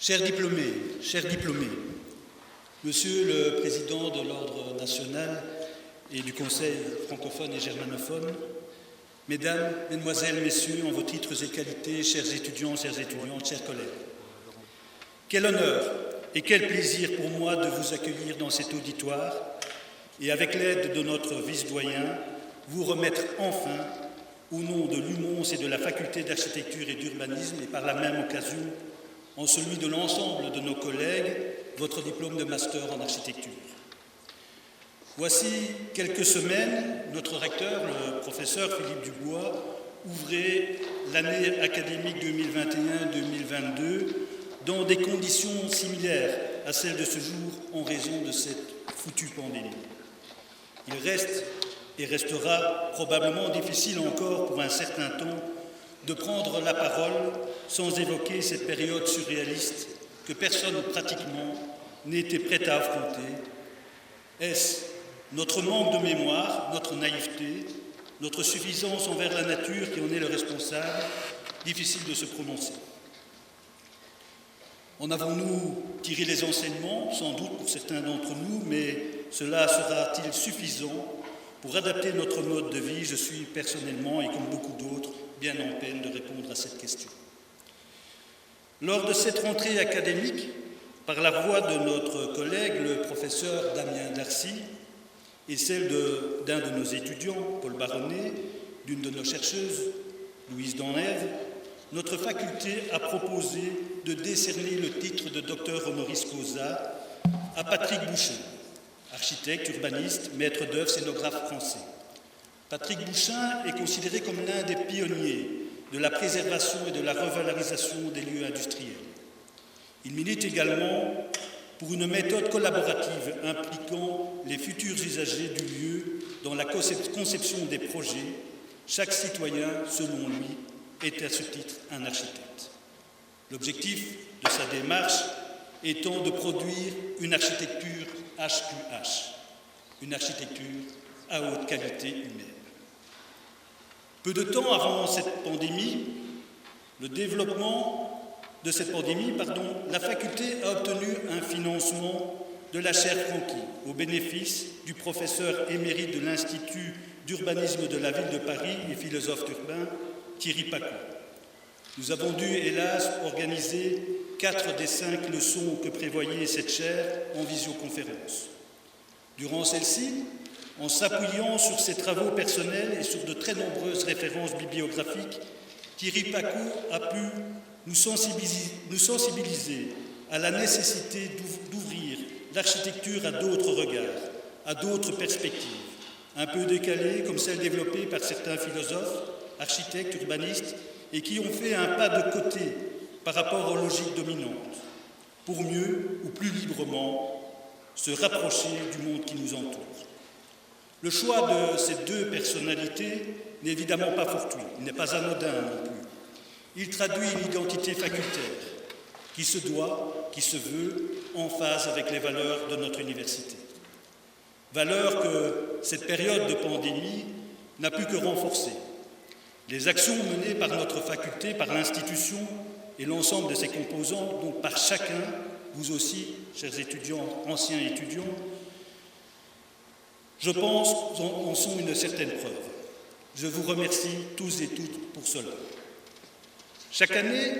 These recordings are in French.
Chers diplômés, Monsieur le Président de l'Ordre national et du Conseil francophone et germanophone, Mesdames, Mesdemoiselles, Messieurs, en vos titres et qualités, chers étudiants, chères étudiantes, chers collègues, quel honneur et quel plaisir pour moi de vous accueillir dans cet auditoire et avec l'aide de notre vice-doyen, vous remettre enfin, au nom de l'UMONS et de la Faculté d'architecture et d'urbanisme, et par la même occasion, en celui de l'ensemble de nos collègues, votre diplôme de master en architecture. Voici quelques semaines, notre recteur, le professeur Philippe Dubois, ouvrait l'année académique 2021-2022 dans des conditions similaires à celles de ce jour en raison de cette foutue pandémie. Il reste et restera probablement difficile encore pour un certain temps de prendre la parole sans évoquer cette période surréaliste que personne pratiquement n'était prêt à affronter. Est-ce notre manque de mémoire, notre naïveté, notre suffisance envers la nature qui en est le responsable? Difficile de se prononcer. En avons-nous tiré les enseignements? Sans doute pour certains d'entre nous, mais cela sera-t-il suffisant pour adapter notre mode de vie? Je suis personnellement, et comme beaucoup d'autres, bien en peine de répondre à cette question. Lors de cette rentrée académique, par la voix de notre collègue, le professeur Damien Darcy, et celle d'un de nos étudiants, Paul Baronnet, d'une de nos chercheuses, Louise Danève, notre faculté a proposé de décerner le titre de docteur honoris causa à Patrick Bouchain, architecte, urbaniste, maître d'œuvre, scénographe français. Patrick Bouchain est considéré comme l'un des pionniers de la préservation et de la revalorisation des lieux industriels. Il milite également pour une méthode collaborative impliquant les futurs usagers du lieu dans la conception des projets. Chaque citoyen, selon lui, est à ce titre un architecte. L'objectif de sa démarche étant de produire une architecture HQH, une architecture à haute qualité humaine. Peu de temps avant cette pandémie, le développement de cette pandémie, la faculté a obtenu un financement de la chaire Franqui au bénéfice du professeur émérite de l'Institut d'urbanisme de la ville de Paris et philosophe urbain Thierry Pacaud. Nous avons dû, hélas, organiser 4 des 5 leçons que prévoyait cette chaire en visioconférence. Durant celle-ci, en s'appuyant sur ses travaux personnels et sur de très nombreuses références bibliographiques, Thierry Pacaud a pu nous sensibiliser à la nécessité d'ouvrir l'architecture à d'autres regards, à d'autres perspectives, un peu décalées comme celles développées par certains philosophes, architectes, urbanistes, et qui ont fait un pas de côté par rapport aux logiques dominantes, pour mieux ou plus librement se rapprocher du monde qui nous entoure. Le choix de ces deux personnalités n'est évidemment pas fortuit, il n'est pas anodin non plus. Il traduit une identité facultaire qui se doit, qui se veut, en phase avec les valeurs de notre université. Valeurs que cette période de pandémie n'a pu que renforcer. Les actions menées par notre faculté, par l'institution et l'ensemble de ses composants, donc par chacun, vous aussi, chers étudiants, anciens étudiants, je pense, en sont une certaine preuve. Je vous remercie tous et toutes pour cela. Chaque année,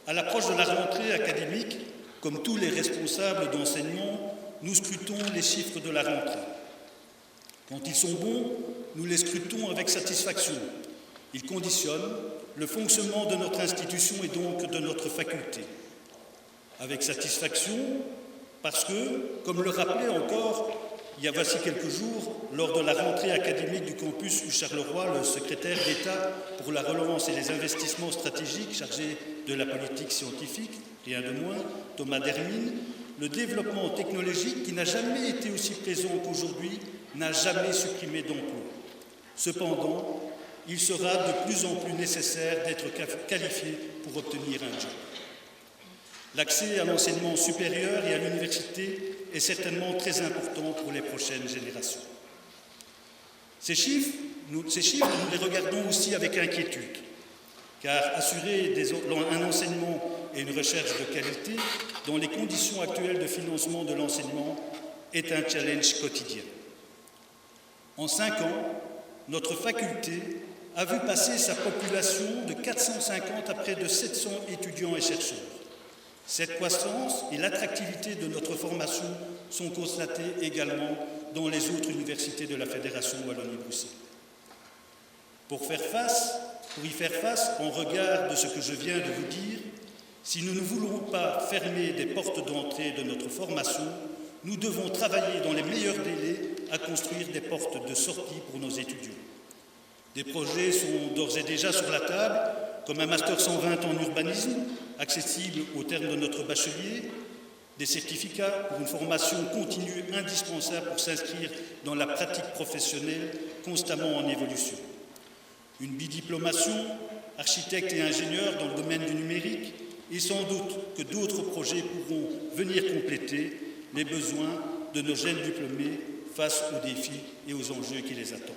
à l'approche de la rentrée académique, comme tous les responsables d'enseignement, nous scrutons les chiffres de la rentrée. Quand ils sont bons, nous les scrutons avec satisfaction. Ils conditionnent le fonctionnement de notre institution et donc de notre faculté. Avec satisfaction, parce que, comme le rappelait encore il y a voici quelques jours, lors de la rentrée académique du campus U-Charleroi, le secrétaire d'État pour la relance et les investissements stratégiques chargé de la politique scientifique, rien de moins, Thomas Dermine, le développement technologique qui n'a jamais été aussi présent qu'aujourd'hui n'a jamais supprimé d'emplois. Cependant, il sera de plus en plus nécessaire d'être qualifié pour obtenir un job. L'accès à l'enseignement supérieur et à l'université est certainement très important pour les prochaines générations. Ces chiffres, nous les regardons aussi avec inquiétude, car assurer un enseignement et une recherche de qualité dans les conditions actuelles de financement de l'enseignement est un challenge quotidien. En 5 ans, notre faculté a vu passer sa population de 450 à près de 700 étudiants et chercheurs. Cette croissance et l'attractivité de notre formation sont constatées également dans les autres universités de la Fédération Wallonie-Bruxelles. Pour y faire face, en regard de ce que je viens de vous dire, si nous ne voulons pas fermer des portes d'entrée de notre formation, nous devons travailler dans les meilleurs délais à construire des portes de sortie pour nos étudiants. Des projets sont d'ores et déjà sur la table, comme un Master 120 en urbanisme, accessible au terme de notre bachelier, des certificats pour une formation continue indispensable pour s'inscrire dans la pratique professionnelle constamment en évolution. Une bidiplomation, architecte et ingénieur dans le domaine du numérique, et sans doute que d'autres projets pourront venir compléter les besoins de nos jeunes diplômés face aux défis et aux enjeux qui les attendent.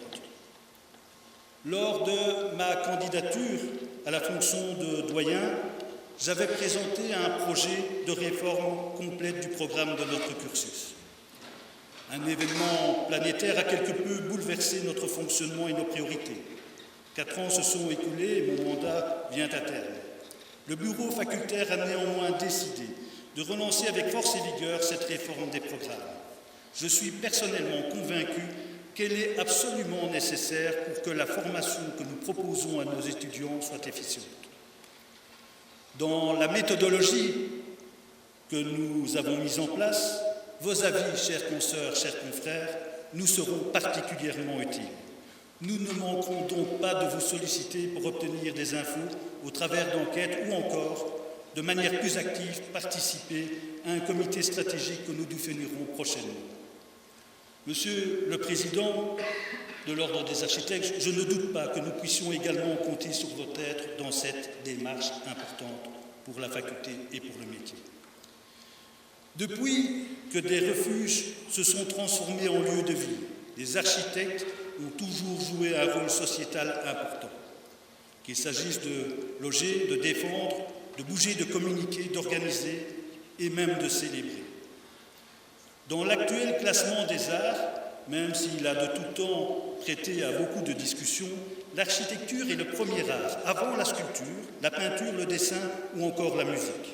Lors de ma candidature à la fonction de doyen, j'avais présenté un projet de réforme complète du programme de notre cursus. Un événement planétaire a quelque peu bouleversé notre fonctionnement et nos priorités. 4 ans se sont écoulés et mon mandat vient à terme. Le bureau facultaire a néanmoins décidé de relancer avec force et vigueur cette réforme des programmes. Je suis personnellement convaincu qu'elle est absolument nécessaire pour que la formation que nous proposons à nos étudiants soit efficiente. Dans la méthodologie que nous avons mise en place, vos avis, chères consoeurs, chers confrères, nous seront particulièrement utiles. Nous ne manquerons donc pas de vous solliciter pour obtenir des infos au travers d'enquêtes ou encore, de manière plus active, participer à un comité stratégique que nous définirons prochainement. Monsieur le Président de l'Ordre des architectes, je ne doute pas que nous puissions également compter sur votre aide dans cette démarche importante pour la faculté et pour le métier. Depuis que des refuges se sont transformés en lieux de vie, les architectes ont toujours joué un rôle sociétal important. Qu'il s'agisse de loger, de défendre, de bouger, de communiquer, d'organiser et même de célébrer. Dans l'actuel classement des arts, même s'il a de tout temps prêté à beaucoup de discussions, l'architecture est le premier art, avant la sculpture, la peinture, le dessin ou encore la musique.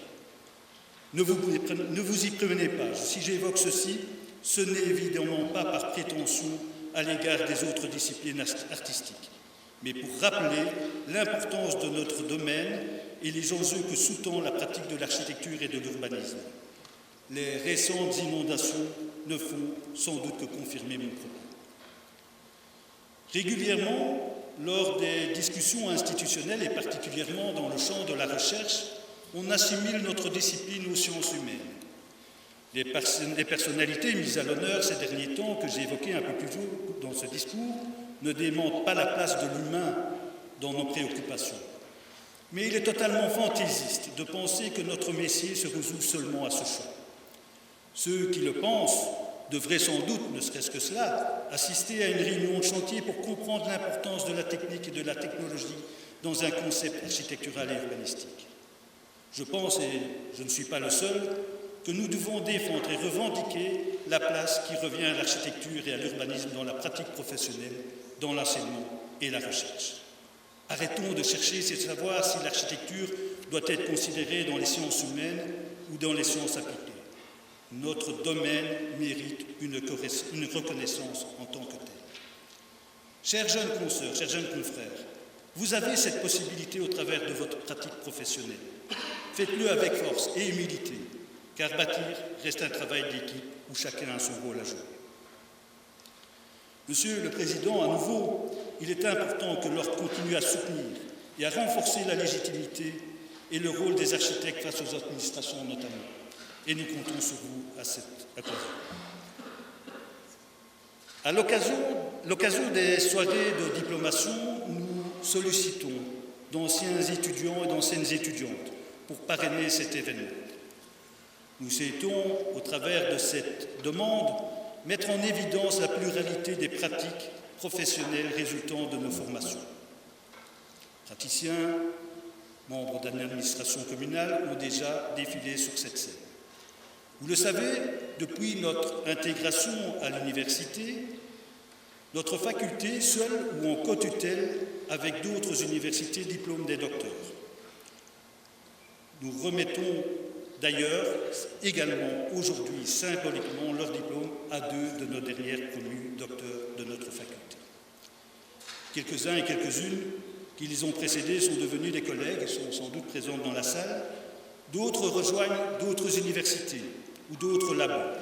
Ne vous y prévenez pas, si j'évoque ceci, ce n'est évidemment pas par prétention à l'égard des autres disciplines artistiques, mais pour rappeler l'importance de notre domaine et les enjeux que sous-tend la pratique de l'architecture et de l'urbanisme. Les récentes inondations ne font sans doute que confirmer mon propos. Régulièrement, lors des discussions institutionnelles et particulièrement dans le champ de la recherche, on assimile notre discipline aux sciences humaines. Les personnalités mises à l'honneur ces derniers temps, que j'ai évoquées un peu plus tôt dans ce discours, ne démentent pas la place de l'humain dans nos préoccupations. Mais il est totalement fantaisiste de penser que notre métier se résout seulement à ce champ. Ceux qui le pensent devraient sans doute, ne serait-ce que cela, assister à une réunion de chantier pour comprendre l'importance de la technique et de la technologie dans un concept architectural et urbanistique. Je pense, et je ne suis pas le seul, que nous devons défendre et revendiquer la place qui revient à l'architecture et à l'urbanisme dans la pratique professionnelle, dans l'enseignement et la recherche. Arrêtons de chercher à savoir si l'architecture doit être considérée dans les sciences humaines ou dans les sciences appliquées. Notre domaine mérite une reconnaissance en tant que tel. Chers jeunes consoeurs, chers jeunes confrères, vous avez cette possibilité au travers de votre pratique professionnelle. Faites-le avec force et humilité, car bâtir reste un travail d'équipe où chacun a son rôle à jouer. Monsieur le Président, à nouveau, il est important que l'Ordre continue à soutenir et à renforcer la légitimité et le rôle des architectes face aux administrations notamment. Et nous comptons sur vous à cette occasion. À l'occasion des soirées de diplomation, nous sollicitons d'anciens étudiants et d'anciennes étudiantes pour parrainer cet événement. Nous souhaitons, au travers de cette demande, mettre en évidence la pluralité des pratiques professionnelles résultant de nos formations. Praticiens, membres d'une administration communale, ont déjà défilé sur cette scène. Vous le savez, depuis notre intégration à l'université, notre faculté, seule ou en co-tutelle avec d'autres universités, diplôme des docteurs. Nous remettons d'ailleurs également aujourd'hui symboliquement leur diplôme à 2 de nos dernières promus docteurs de notre faculté. Quelques-uns et quelques-unes qui les ont précédés sont devenus des collègues et sont sans doute présents dans la salle. D'autres rejoignent d'autres universités ou d'autres labos.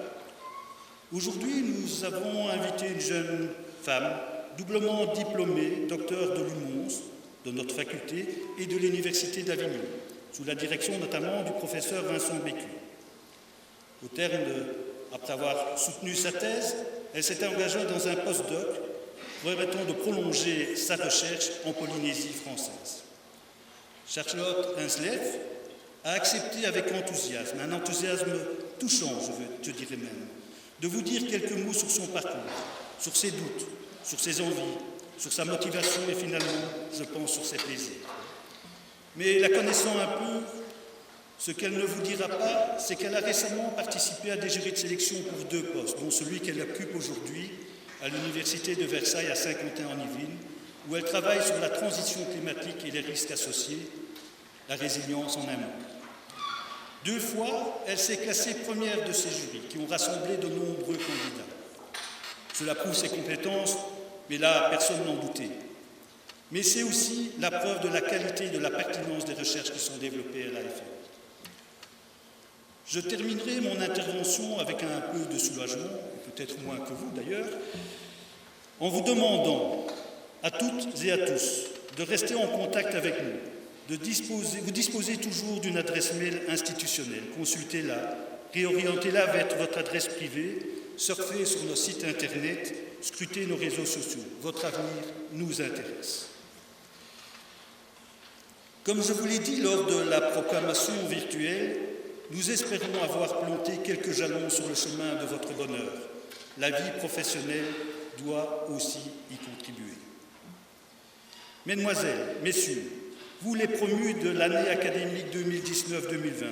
Aujourd'hui, nous avons invité une jeune femme doublement diplômée, docteur de l'UMONS, de notre faculté, et de l'Université d'Avignon, sous la direction notamment du professeur Vincent Bécu. Au terme après avoir soutenu sa thèse, elle s'était engagée dans un post-doc permettant de prolonger sa recherche en Polynésie française. Charlotte Hinsleff a accepté avec enthousiasme, un enthousiasme touchant, je dirais même, de vous dire quelques mots sur son parcours, sur ses doutes, sur ses envies, sur sa motivation et finalement, je pense, sur ses plaisirs. Mais la connaissant un peu, ce qu'elle ne vous dira pas, c'est qu'elle a récemment participé à des jurys de sélection pour 2 postes, dont celui qu'elle occupe aujourd'hui à l'Université de Versailles à Saint-Quentin-en-Yvelines, où elle travaille sur la transition climatique et les risques associés, la résilience en un mot. 2 fois, elle s'est classée première de ces jurys, qui ont rassemblé de nombreux candidats. Cela prouve ses compétences, mais là, personne n'en doutait. Mais c'est aussi la preuve de la qualité et de la pertinence des recherches qui sont développées à l'AFE. Je terminerai mon intervention avec un peu de soulagement, peut-être moins que vous d'ailleurs, en vous demandant à toutes et à tous de rester en contact avec nous, vous disposez toujours d'une adresse mail institutionnelle, consultez-la, réorientez-la vers votre adresse privée, surfez sur nos sites internet, scrutez nos réseaux sociaux. Votre avenir nous intéresse. Comme je vous l'ai dit lors de la proclamation virtuelle, nous espérons avoir planté quelques jalons sur le chemin de votre bonheur. La vie professionnelle doit aussi y contribuer. Mesdemoiselles, messieurs, vous les promus de l'année académique 2019-2020,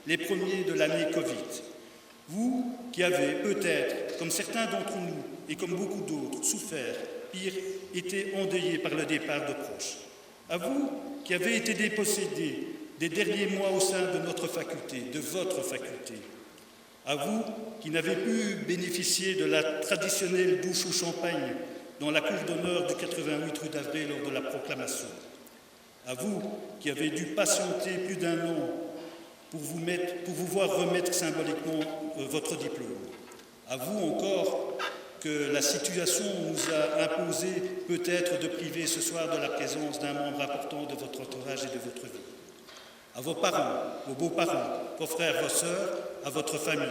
les premiers de l'année Covid, vous qui avez peut-être, comme certains d'entre nous et comme beaucoup d'autres, souffert, pire, été endeuillés par le départ de proches, à vous qui avez été dépossédés des derniers mois au sein de notre faculté, de votre faculté, à vous qui n'avez pu bénéficier de la traditionnelle douche au champagne dans la cour d'honneur du 88 rue d'Avril lors de la proclamation, à vous qui avez dû patienter plus d'1 an pour vous voir remettre symboliquement votre diplôme, à vous encore que la situation nous a imposé peut-être de priver ce soir de la présence d'un membre important de votre entourage et de votre vie, à vos parents, vos beaux-parents, vos frères, vos sœurs, à votre famille,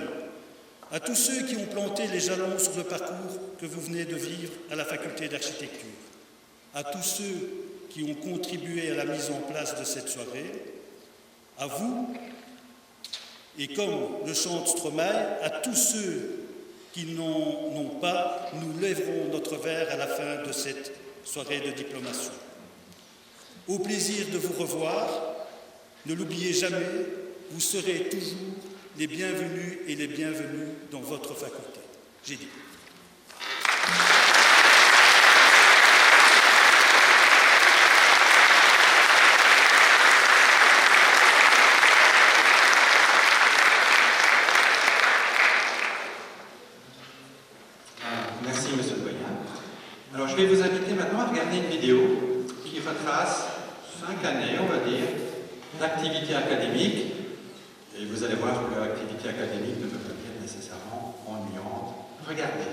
à tous ceux qui ont planté les jalons sur le parcours que vous venez de vivre à la faculté d'architecture, à tous ceux qui ont contribué à la mise en place de cette soirée, à vous, et comme le chante Stromae, à tous ceux qui n'en ont pas, nous lèverons notre verre à la fin de cette soirée de diplomation. Au plaisir de vous revoir, ne l'oubliez jamais, vous serez toujours les bienvenus et les bienvenues dans votre faculté. J'ai dit. Merci, monsieur le doyen. Alors, je vais vous inviter maintenant à regarder une vidéo qui retrace 5 années, on va dire, d'activité académique. Et vous allez voir que l'activité académique ne peut pas être nécessairement ennuyante. Regardez.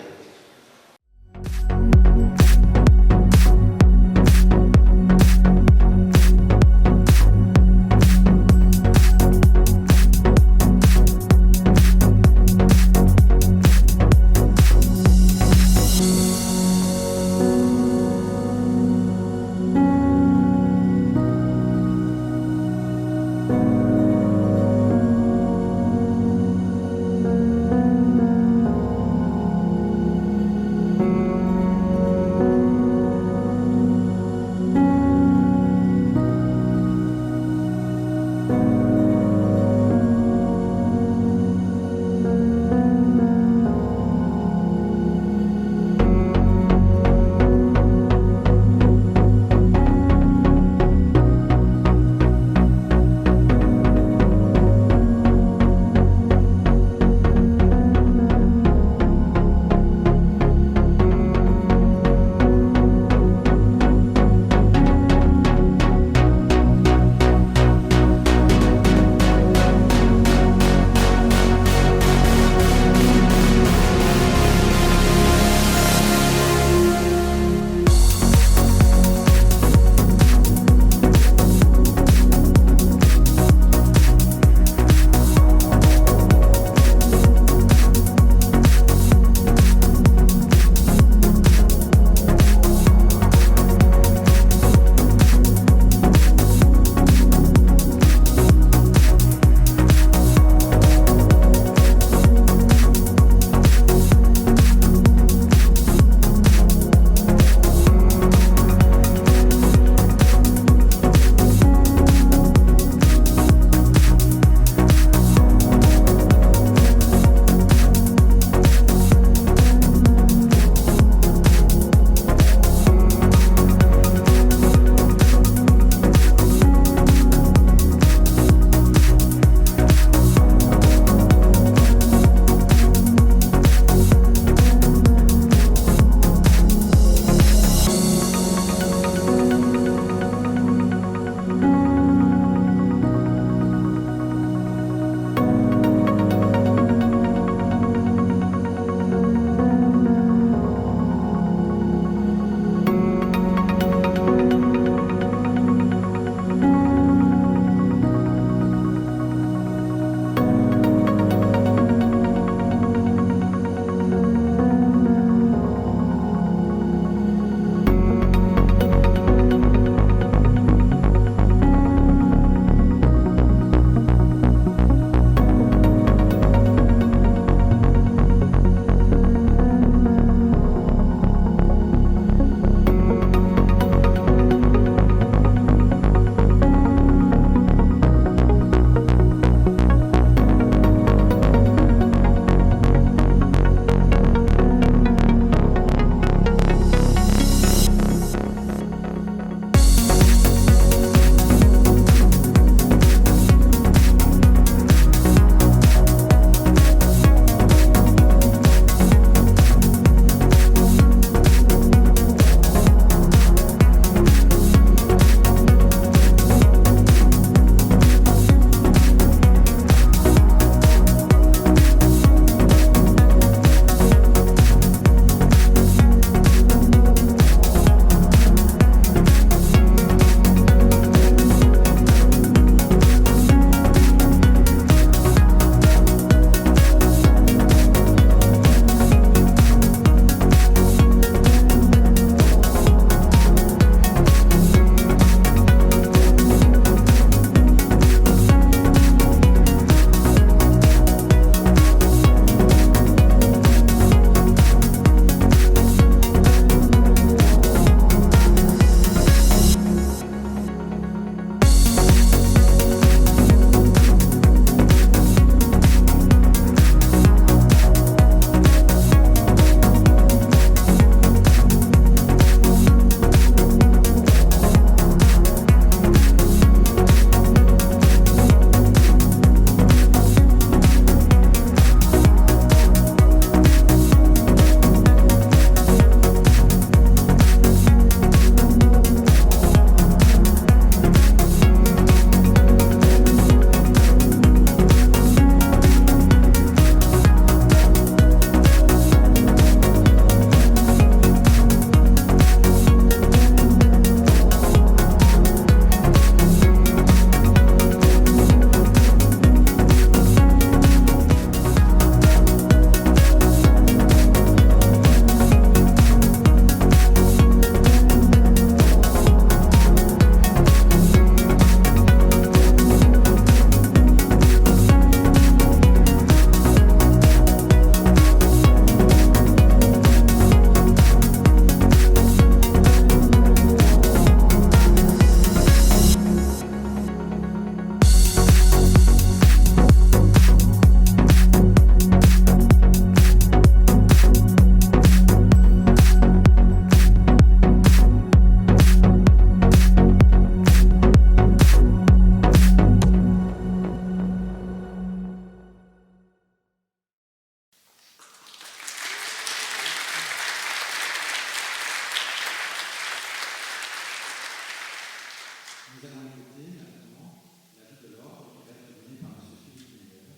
Nous allons écouter maintenant l'avis de l'ordre qui va être donné par M. Philippe Meyer,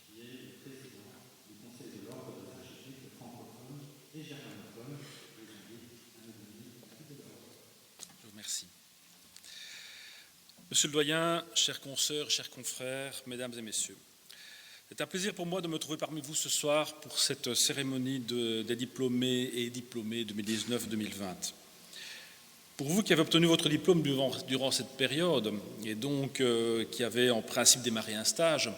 qui est le président du Conseil de l'ordre des architectes francophones et germanophones. Je vous invite à nous donner l'avis de l'ordre. Je vous remercie. Monsieur le doyen, chers consoeurs, chers confrères, mesdames et messieurs, c'est un plaisir pour moi de me trouver parmi vous ce soir pour cette cérémonie des diplômés et diplômées 2019-2020. Pour vous qui avez obtenu votre diplôme durant cette période et donc qui avez en principe démarré un stage,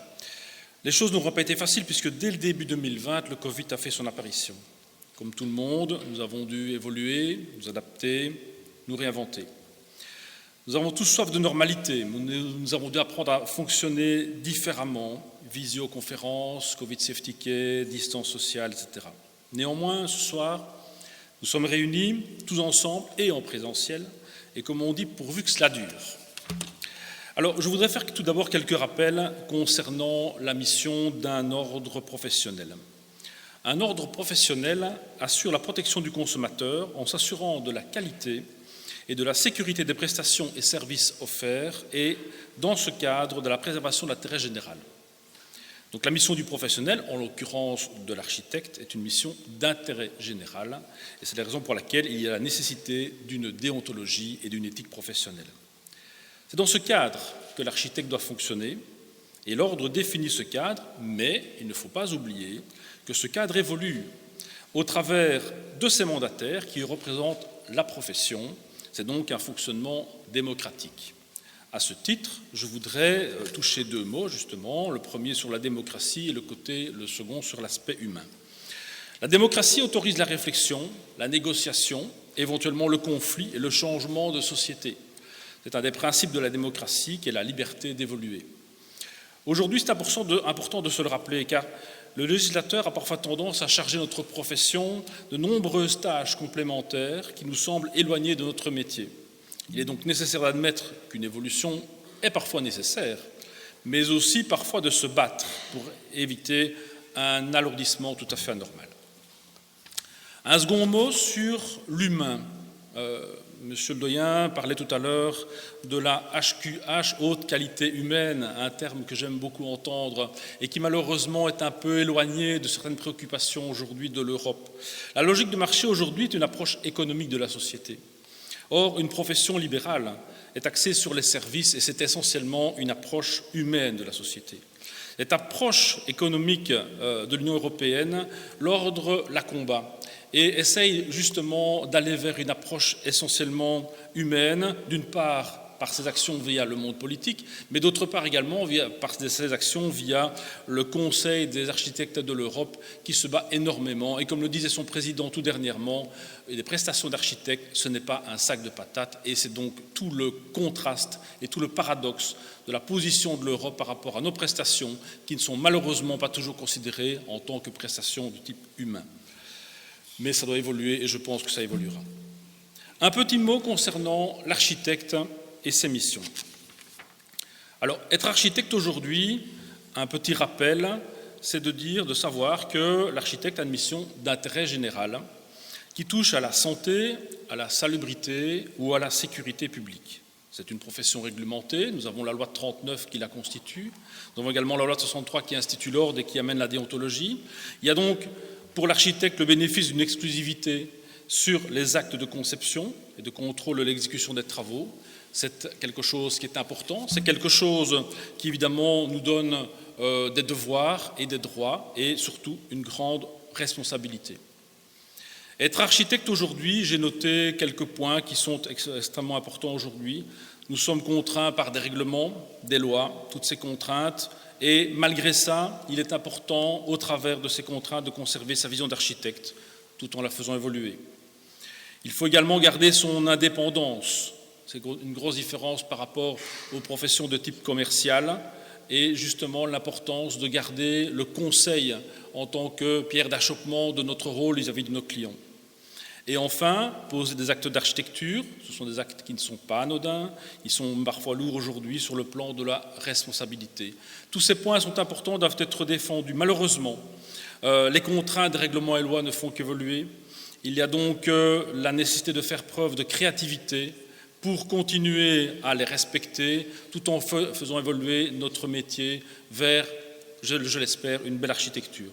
les choses n'auront pas été faciles puisque dès le début 2020, le Covid a fait son apparition. Comme tout le monde, nous avons dû évoluer, nous adapter, nous réinventer. Nous avons tous soif de normalité, nous avons dû apprendre à fonctionner différemment, visioconférence, Covid safety care, distance sociale, etc. Néanmoins, ce soir, nous sommes réunis tous ensemble et en présentiel, et comme on dit, pourvu que cela dure. Alors, je voudrais faire tout d'abord quelques rappels concernant la mission d'un ordre professionnel. Un ordre professionnel assure la protection du consommateur en s'assurant de la qualité et de la sécurité des prestations et services offerts et, dans ce cadre, de la préservation de l'intérêt général. Donc la mission du professionnel, en l'occurrence de l'architecte, est une mission d'intérêt général et c'est la raison pour laquelle il y a la nécessité d'une déontologie et d'une éthique professionnelle. C'est dans ce cadre que l'architecte doit fonctionner et l'ordre définit ce cadre, mais il ne faut pas oublier que ce cadre évolue au travers de ses mandataires qui représentent la profession. C'est donc un fonctionnement démocratique. À ce titre, je voudrais toucher deux mots, justement, le premier sur la démocratie et le second sur l'aspect humain. La démocratie autorise la réflexion, la négociation, éventuellement le conflit et le changement de société. C'est un des principes de la démocratie qui est la liberté d'évoluer. Aujourd'hui, c'est important de se le rappeler, car le législateur a parfois tendance à charger notre profession de nombreuses tâches complémentaires qui nous semblent éloignées de notre métier. Il est donc nécessaire d'admettre qu'une évolution est parfois nécessaire, mais aussi parfois de se battre pour éviter un alourdissement tout à fait anormal. Un second mot sur l'humain. Monsieur le doyen parlait tout à l'heure de la HQH, haute qualité humaine, un terme que j'aime beaucoup entendre et qui malheureusement est un peu éloigné de certaines préoccupations aujourd'hui de l'Europe. La logique de marché aujourd'hui est une approche économique de la société. Or, une profession libérale est axée sur les services et c'est essentiellement une approche humaine de la société. Cette approche économique de l'Union européenne, l'ordre la combat et essaye justement d'aller vers une approche essentiellement humaine, d'une part par ses actions via le monde politique, mais d'autre part également par ses actions via le Conseil des architectes de l'Europe qui se bat énormément. Et comme le disait son président tout dernièrement, les prestations d'architectes, ce n'est pas un sac de patates et c'est donc tout le contraste et tout le paradoxe de la position de l'Europe par rapport à nos prestations qui ne sont malheureusement pas toujours considérées en tant que prestations du type humain. Mais ça doit évoluer et je pense que ça évoluera. Un petit mot concernant l'architecte et ses missions. Alors, être architecte aujourd'hui, un petit rappel, c'est de savoir que l'architecte a une mission d'intérêt général qui touche à la santé, à la salubrité ou à la sécurité publique. C'est une profession réglementée, nous avons la loi de 39 qui la constitue, nous avons également la loi de 63 qui institue l'ordre et qui amène la déontologie. Il y a donc pour l'architecte le bénéfice d'une exclusivité sur les actes de conception et de contrôle de l'exécution des travaux. C'est quelque chose qui est important, c'est quelque chose qui évidemment nous donne des devoirs et des droits et surtout une grande responsabilité. Être architecte aujourd'hui, j'ai noté quelques points qui sont extrêmement importants aujourd'hui. Nous sommes contraints par des règlements, des lois, toutes ces contraintes et malgré ça, il est important au travers de ces contraintes de conserver sa vision d'architecte tout en la faisant évoluer. Il faut également garder son indépendance. C'est une grosse différence par rapport aux professions de type commercial et justement l'importance de garder le conseil en tant que pierre d'achoppement de notre rôle vis-à-vis de nos clients. Et enfin, poser des actes d'architecture, ce sont des actes qui ne sont pas anodins, ils sont parfois lourds aujourd'hui sur le plan de la responsabilité. Tous ces points sont importants, doivent être défendus. Malheureusement, les contraintes des règlements et lois ne font qu'évoluer. Il y a donc la nécessité de faire preuve de créativité pour continuer à les respecter tout en faisant évoluer notre métier vers, je l'espère, une belle architecture.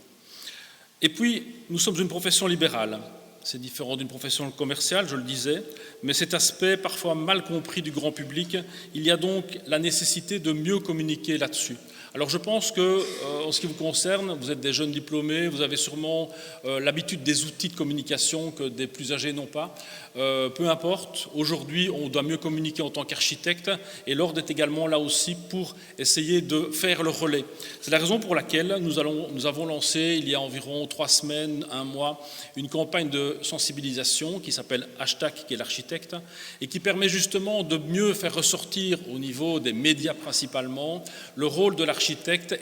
Et puis, nous sommes une profession libérale. C'est différent d'une profession commerciale, je le disais, mais cet aspect parfois mal compris du grand public, il y a donc la nécessité de mieux communiquer là-dessus. Alors je pense que, en ce qui vous concerne, vous êtes des jeunes diplômés, vous avez sûrement l'habitude des outils de communication que des plus âgés n'ont pas. Peu importe, aujourd'hui on doit mieux communiquer en tant qu'architecte et l'Ordre est également là aussi pour essayer de faire le relais. C'est la raison pour laquelle nous avons lancé il y a environ 3 semaines, 1 mois, une campagne de sensibilisation qui s'appelle #QuestL'Architecte et qui permet justement de mieux faire ressortir au niveau des médias principalement le rôle de l'architecte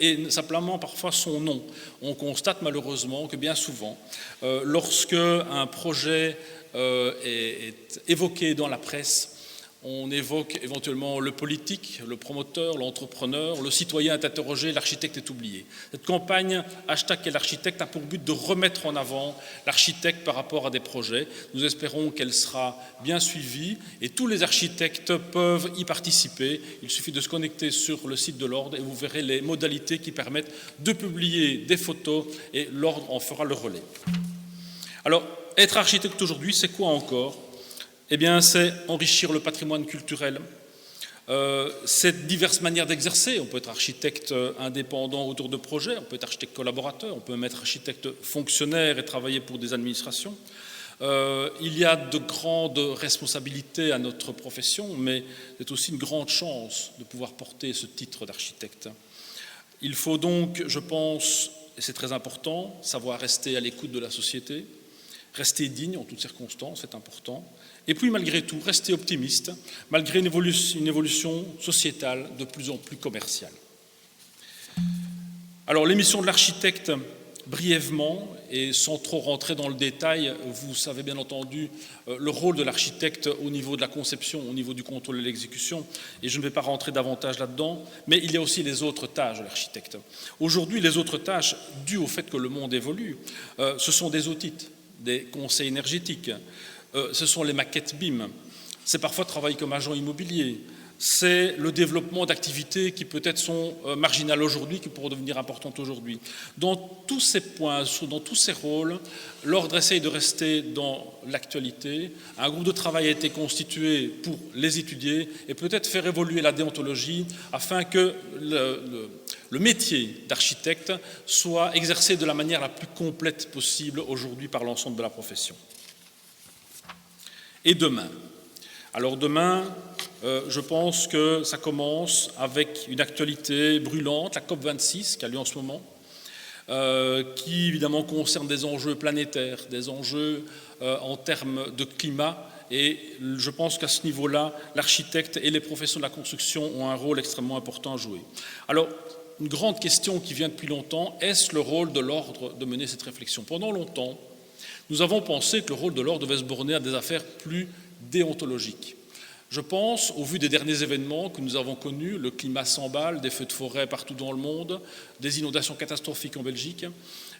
et simplement parfois son nom. On constate malheureusement que bien souvent, lorsque un projet est évoqué dans la presse, on évoque éventuellement le politique, le promoteur, l'entrepreneur, le citoyen est interrogé, l'architecte est oublié. Cette campagne #QuestL'Architecte a pour but de remettre en avant l'architecte par rapport à des projets. Nous espérons qu'elle sera bien suivie et tous les architectes peuvent y participer. Il suffit de se connecter sur le site de l'Ordre et vous verrez les modalités qui permettent de publier des photos et l'Ordre en fera le relais. Alors, être architecte aujourd'hui, c'est quoi encore ? Eh bien, c'est enrichir le patrimoine culturel. C'est diverses manières d'exercer. On peut être architecte indépendant autour de projets, on peut être architecte collaborateur, on peut même être architecte fonctionnaire et travailler pour des administrations. Il y a de grandes responsabilités à notre profession, mais c'est aussi une grande chance de pouvoir porter ce titre d'architecte. Il faut donc, je pense, et c'est très important, savoir rester à l'écoute de la société, rester digne en toutes circonstances, c'est important. Et puis, malgré tout, rester optimiste, malgré une évolution sociétale de plus en plus commerciale. Alors, les missions de l'architecte, brièvement, et sans trop rentrer dans le détail, vous savez bien entendu le rôle de l'architecte au niveau de la conception, au niveau du contrôle de l'exécution, et je ne vais pas rentrer davantage là-dedans, mais il y a aussi les autres tâches de l'architecte. Aujourd'hui, les autres tâches, dues au fait que le monde évolue, ce sont des audits, des conseils énergétiques, ce sont les maquettes BIM, c'est parfois travailler comme agent immobilier, c'est le développement d'activités qui peut-être sont marginales aujourd'hui, qui pourront devenir importantes aujourd'hui. Dans tous ces points, dans tous ces rôles, l'Ordre essaye de rester dans l'actualité. Un groupe de travail a été constitué pour les étudier et peut-être faire évoluer la déontologie afin que le métier d'architecte soit exercé de la manière la plus complète possible aujourd'hui par l'ensemble de la profession. Et demain ? Alors demain, je pense que ça commence avec une actualité brûlante, la COP26 qui a lieu en ce moment, qui évidemment concerne des enjeux planétaires, des enjeux en termes de climat. Et je pense qu'à ce niveau-là, l'architecte et les professions de la construction ont un rôle extrêmement important à jouer. Alors, une grande question qui vient depuis longtemps, est-ce le rôle de l'Ordre de mener cette réflexion ? Pendant longtemps, nous avons pensé que le rôle de l'Ordre devait se borner à des affaires plus déontologiques. Je pense, au vu des derniers événements que nous avons connus, le climat s'emballe, des feux de forêt partout dans le monde, des inondations catastrophiques en Belgique,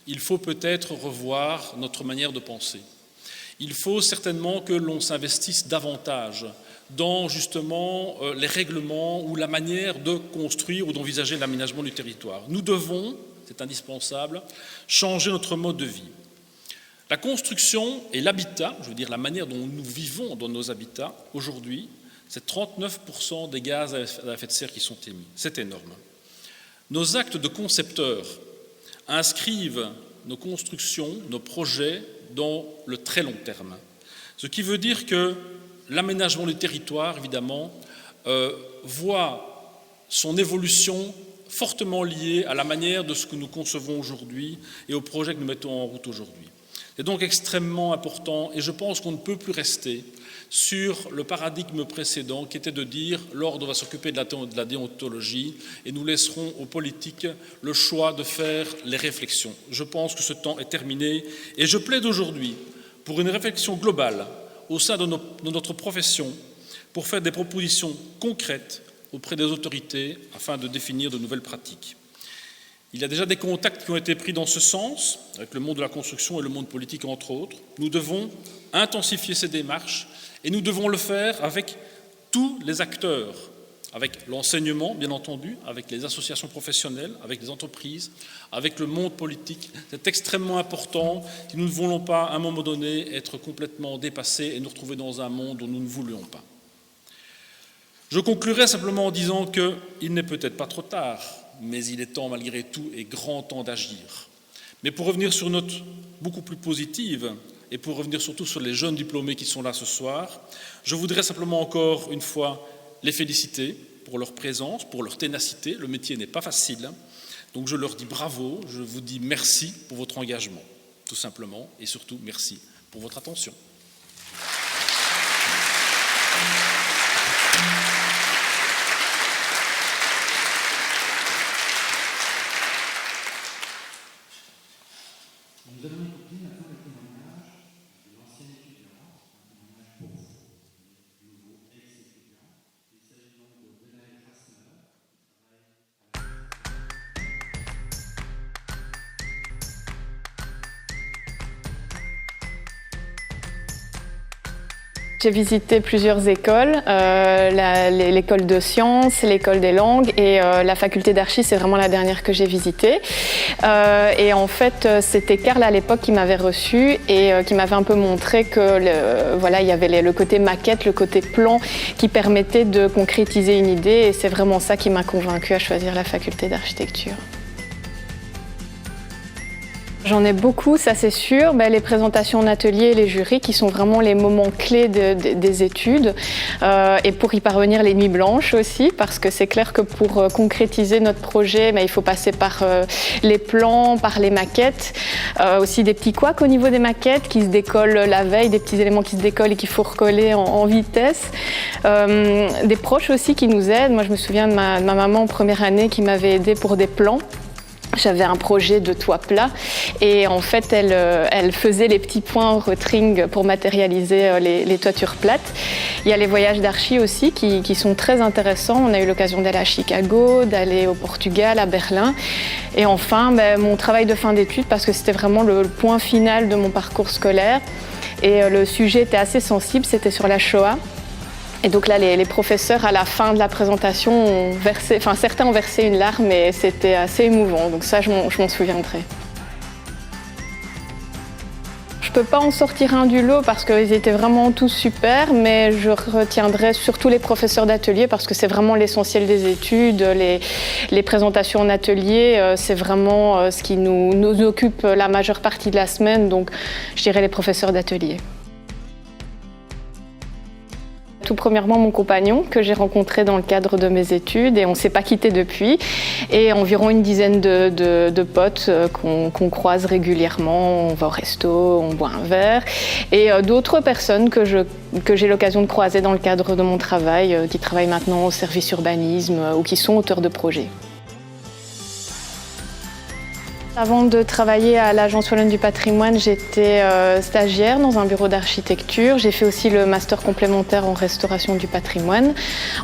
il faut peut-être revoir notre manière de penser. Il faut certainement que l'on s'investisse davantage dans justement les règlements ou la manière de construire ou d'envisager l'aménagement du territoire. Nous devons, c'est indispensable, changer notre mode de vie. La construction et l'habitat, je veux dire la manière dont nous vivons dans nos habitats aujourd'hui, c'est 39% des gaz à effet de serre qui sont émis. C'est énorme. Nos actes de concepteurs inscrivent nos constructions, nos projets dans le très long terme. Ce qui veut dire que l'aménagement du territoire, évidemment, voit son évolution fortement liée à la manière de ce que nous concevons aujourd'hui et aux projets que nous mettons en route aujourd'hui. C'est donc extrêmement important et je pense qu'on ne peut plus rester sur le paradigme précédent qui était de dire l'Ordre va s'occuper de la déontologie et nous laisserons aux politiques le choix de faire les réflexions. Je pense que ce temps est terminé et je plaide aujourd'hui pour une réflexion globale au sein de notre profession pour faire des propositions concrètes auprès des autorités afin de définir de nouvelles pratiques. Il y a déjà des contacts qui ont été pris dans ce sens, avec le monde de la construction et le monde politique entre autres. Nous devons intensifier ces démarches et nous devons le faire avec tous les acteurs, avec l'enseignement, bien entendu, avec les associations professionnelles, avec les entreprises, avec le monde politique. C'est extrêmement important si nous ne voulons pas, à un moment donné, être complètement dépassés et nous retrouver dans un monde dont nous ne voulions pas. Je conclurai simplement en disant qu'il n'est peut-être pas trop tard, mais il est temps malgré tout et grand temps d'agir. Mais pour revenir sur une note beaucoup plus positive et pour revenir surtout sur les jeunes diplômés qui sont là ce soir, je voudrais simplement encore une fois les féliciter pour leur présence, pour leur ténacité. Le métier n'est pas facile, donc je leur dis bravo, je vous dis merci pour votre engagement, tout simplement, et surtout merci pour votre attention. Nous allons écouter maintenant le témoignage de l'ancien étudiant, un témoignage pour vous, le nouveau ex-étudiant. Il s'agit donc de Benaël Rasner, J'ai visité plusieurs écoles, l'école de sciences, l'école des langues et la faculté d'archi, c'est vraiment la dernière que j'ai visitée. Et en fait, c'était Karl à l'époque qui m'avait reçue et qui m'avait un peu montré que voilà, il y avait le côté maquette, le côté plan qui permettait de concrétiser une idée et c'est vraiment ça qui m'a convaincue à choisir la faculté d'architecture. J'en ai beaucoup, ça c'est sûr. Les présentations en atelier et les jurys qui sont vraiment les moments clés des études. Et pour y parvenir, les nuits blanches aussi, parce que c'est clair que pour concrétiser notre projet, il faut passer par les plans, par les maquettes. Aussi des petits couacs au niveau des maquettes qui se décollent la veille, des petits éléments qui se décollent et qu'il faut recoller en vitesse. Des proches aussi qui nous aident. Moi je me souviens de ma maman en première année qui m'avait aidée pour des plans. J'avais un projet de toit plat et en fait elle faisait les petits points en rotring pour matérialiser les toitures plates. Il y a les voyages d'archi aussi qui sont très intéressants. On a eu l'occasion d'aller à Chicago, d'aller au Portugal, à Berlin. Et enfin mon travail de fin d'études parce que c'était vraiment le point final de mon parcours scolaire. Et le sujet était assez sensible, c'était sur la Shoah. Et donc là, les professeurs, à la fin de la présentation, ont versé, certains ont versé une larme et c'était assez émouvant. Donc ça, je m'en souviendrai. Je ne peux pas en sortir un du lot parce qu'ils étaient vraiment tous super, mais je retiendrai surtout les professeurs d'atelier parce que c'est vraiment l'essentiel des études. Les présentations en atelier, c'est vraiment ce qui nous occupe la majeure partie de la semaine. Donc je dirais les professeurs d'atelier. Tout premièrement, mon compagnon que j'ai rencontré dans le cadre de mes études et on ne s'est pas quitté depuis. Et environ une dizaine de potes qu'on croise régulièrement. On va au resto, on boit un verre. Et d'autres personnes que j'ai l'occasion de croiser dans le cadre de mon travail, qui travaillent maintenant au service urbanisme ou qui sont auteurs de projets. Avant de travailler à l'Agence Wallonne du patrimoine, j'étais stagiaire dans un bureau d'architecture. J'ai fait aussi le master complémentaire en restauration du patrimoine.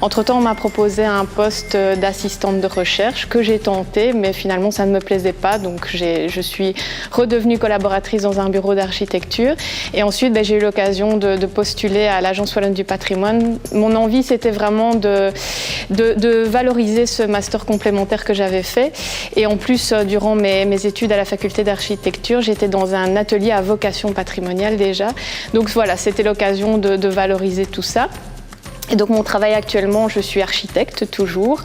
Entre-temps, on m'a proposé un poste d'assistante de recherche que j'ai tenté, mais finalement ça ne me plaisait pas. Donc je suis redevenue collaboratrice dans un bureau d'architecture. Et ensuite, j'ai eu l'occasion de postuler à l'Agence Wallonne du patrimoine. Mon envie, c'était vraiment de valoriser ce master complémentaire que j'avais fait. Et en plus, durant mes études à la faculté d'architecture, j'étais dans un atelier à vocation patrimoniale déjà. Donc voilà, c'était l'occasion de valoriser tout ça. Et donc mon travail actuellement, je suis architecte toujours,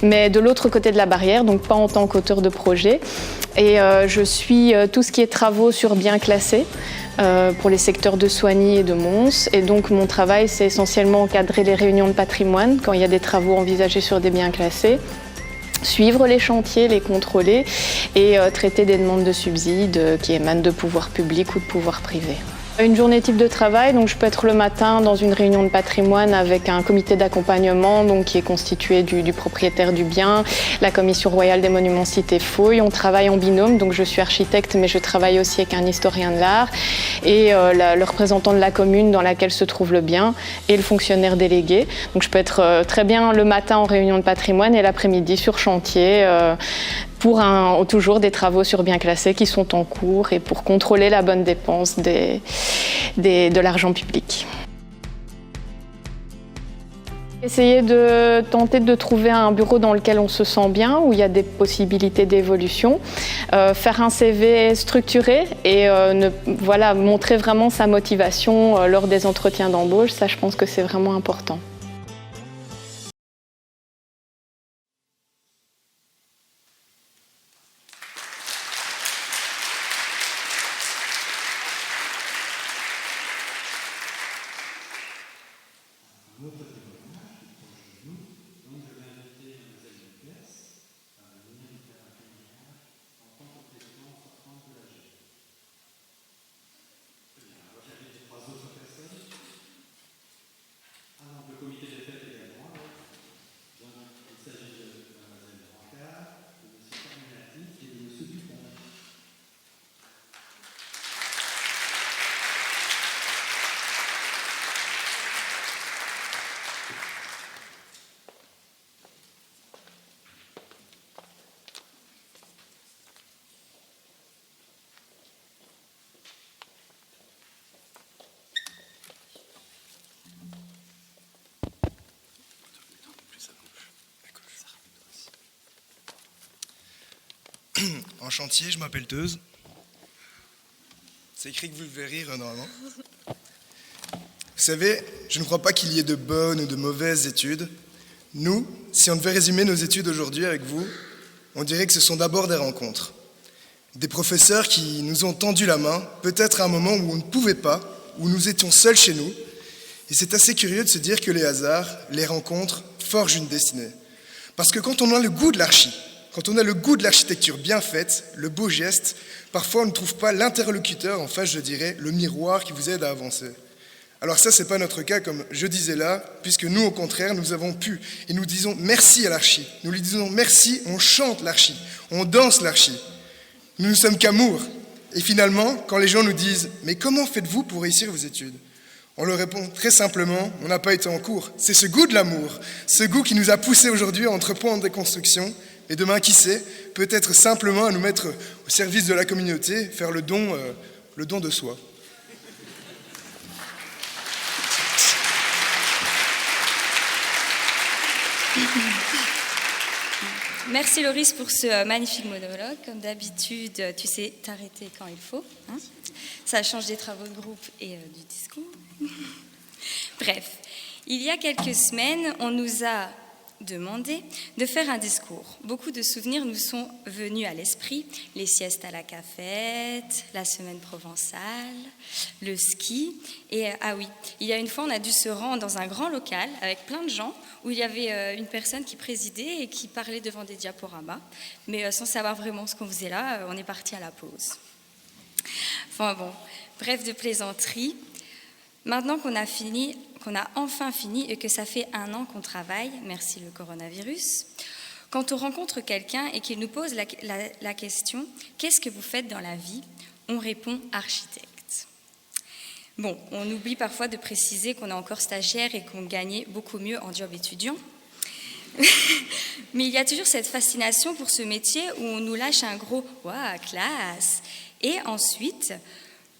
mais de l'autre côté de la barrière, donc pas en tant qu'auteur de projet. Et je suis tout ce qui est travaux sur biens classés pour les secteurs de Soigny et de Mons. Et donc mon travail, c'est essentiellement encadrer les réunions de patrimoine quand il y a des travaux envisagés sur des biens classés. Suivre les chantiers, les contrôler et traiter des demandes de subsides qui émanent de pouvoirs publics ou de pouvoirs privés. Une journée type de travail, donc je peux être le matin dans une réunion de patrimoine avec un comité d'accompagnement qui est constitué du propriétaire du bien, la Commission royale des monuments sites et fouilles. On travaille en binôme, donc je suis architecte mais je travaille aussi avec un historien de l'art et le représentant de la commune dans laquelle se trouve le bien et le fonctionnaire délégué. Donc je peux être très bien le matin en réunion de patrimoine et l'après-midi sur chantier pour toujours des travaux sur biens classés qui sont en cours et pour contrôler la bonne dépense de l'argent public. Essayer de tenter de trouver un bureau dans lequel on se sent bien, où il y a des possibilités d'évolution, faire un CV structuré et montrer vraiment sa motivation lors des entretiens d'embauche. Ça, je pense que c'est vraiment important. En chantier, je m'appelle Teuse. C'est écrit que vous le verrez normalement. Vous savez, je ne crois pas qu'il y ait de bonnes ou de mauvaises études. Nous, si on devait résumer nos études aujourd'hui avec vous, on dirait que ce sont d'abord des rencontres. Des professeurs qui nous ont tendu la main, peut-être à un moment où on ne pouvait pas, où nous étions seuls chez nous. Et c'est assez curieux de se dire que les hasards, les rencontres, forgent une destinée. Parce que quand on a le goût de l'archi, quand on a le goût de l'architecture bien faite, le beau geste, parfois on ne trouve pas l'interlocuteur, en face je dirais, le miroir qui vous aide à avancer. Alors ça, c'est pas notre cas, comme je disais là, puisque nous, au contraire, nous avons pu, et nous disons merci à l'archi. Nous lui disons merci, on chante l'archi, on danse l'archi. Nous ne sommes qu'amour. Et finalement, quand les gens nous disent « Mais comment faites-vous pour réussir vos études ?» On leur répond très simplement « On n'a pas été en cours. C'est ce goût de l'amour, ce goût qui nous a poussés aujourd'hui à entreprendre des constructions. Et demain, qui sait, peut-être simplement à nous mettre au service de la communauté, faire le don de soi. » Merci Loris pour ce magnifique monologue. Comme d'habitude, tu sais t'arrêter quand il faut. Hein, ça change des travaux de groupe et du discours. Bref, il y a quelques semaines, on nous a demandé de faire un discours. Beaucoup de souvenirs nous sont venus à l'esprit. Les siestes à la cafette, la semaine provençale, le ski. Et ah oui, il y a une fois, on a dû se rendre dans un grand local avec plein de gens où il y avait une personne qui présidait et qui parlait devant des diaporamas. Mais sans savoir vraiment ce qu'on faisait là, on est parti à la pause. Enfin bon, bref de plaisanterie. Maintenant qu'on a enfin fini et que ça fait 1 an qu'on travaille, merci le coronavirus, quand on rencontre quelqu'un et qu'il nous pose la question « Qu'est-ce que vous faites dans la vie ?» on répond « Architecte ». Bon, on oublie parfois de préciser qu'on est encore stagiaire et qu'on gagnait beaucoup mieux en job étudiant. Mais il y a toujours cette fascination pour ce métier où on nous lâche un gros « Waouh, classe !» et ensuite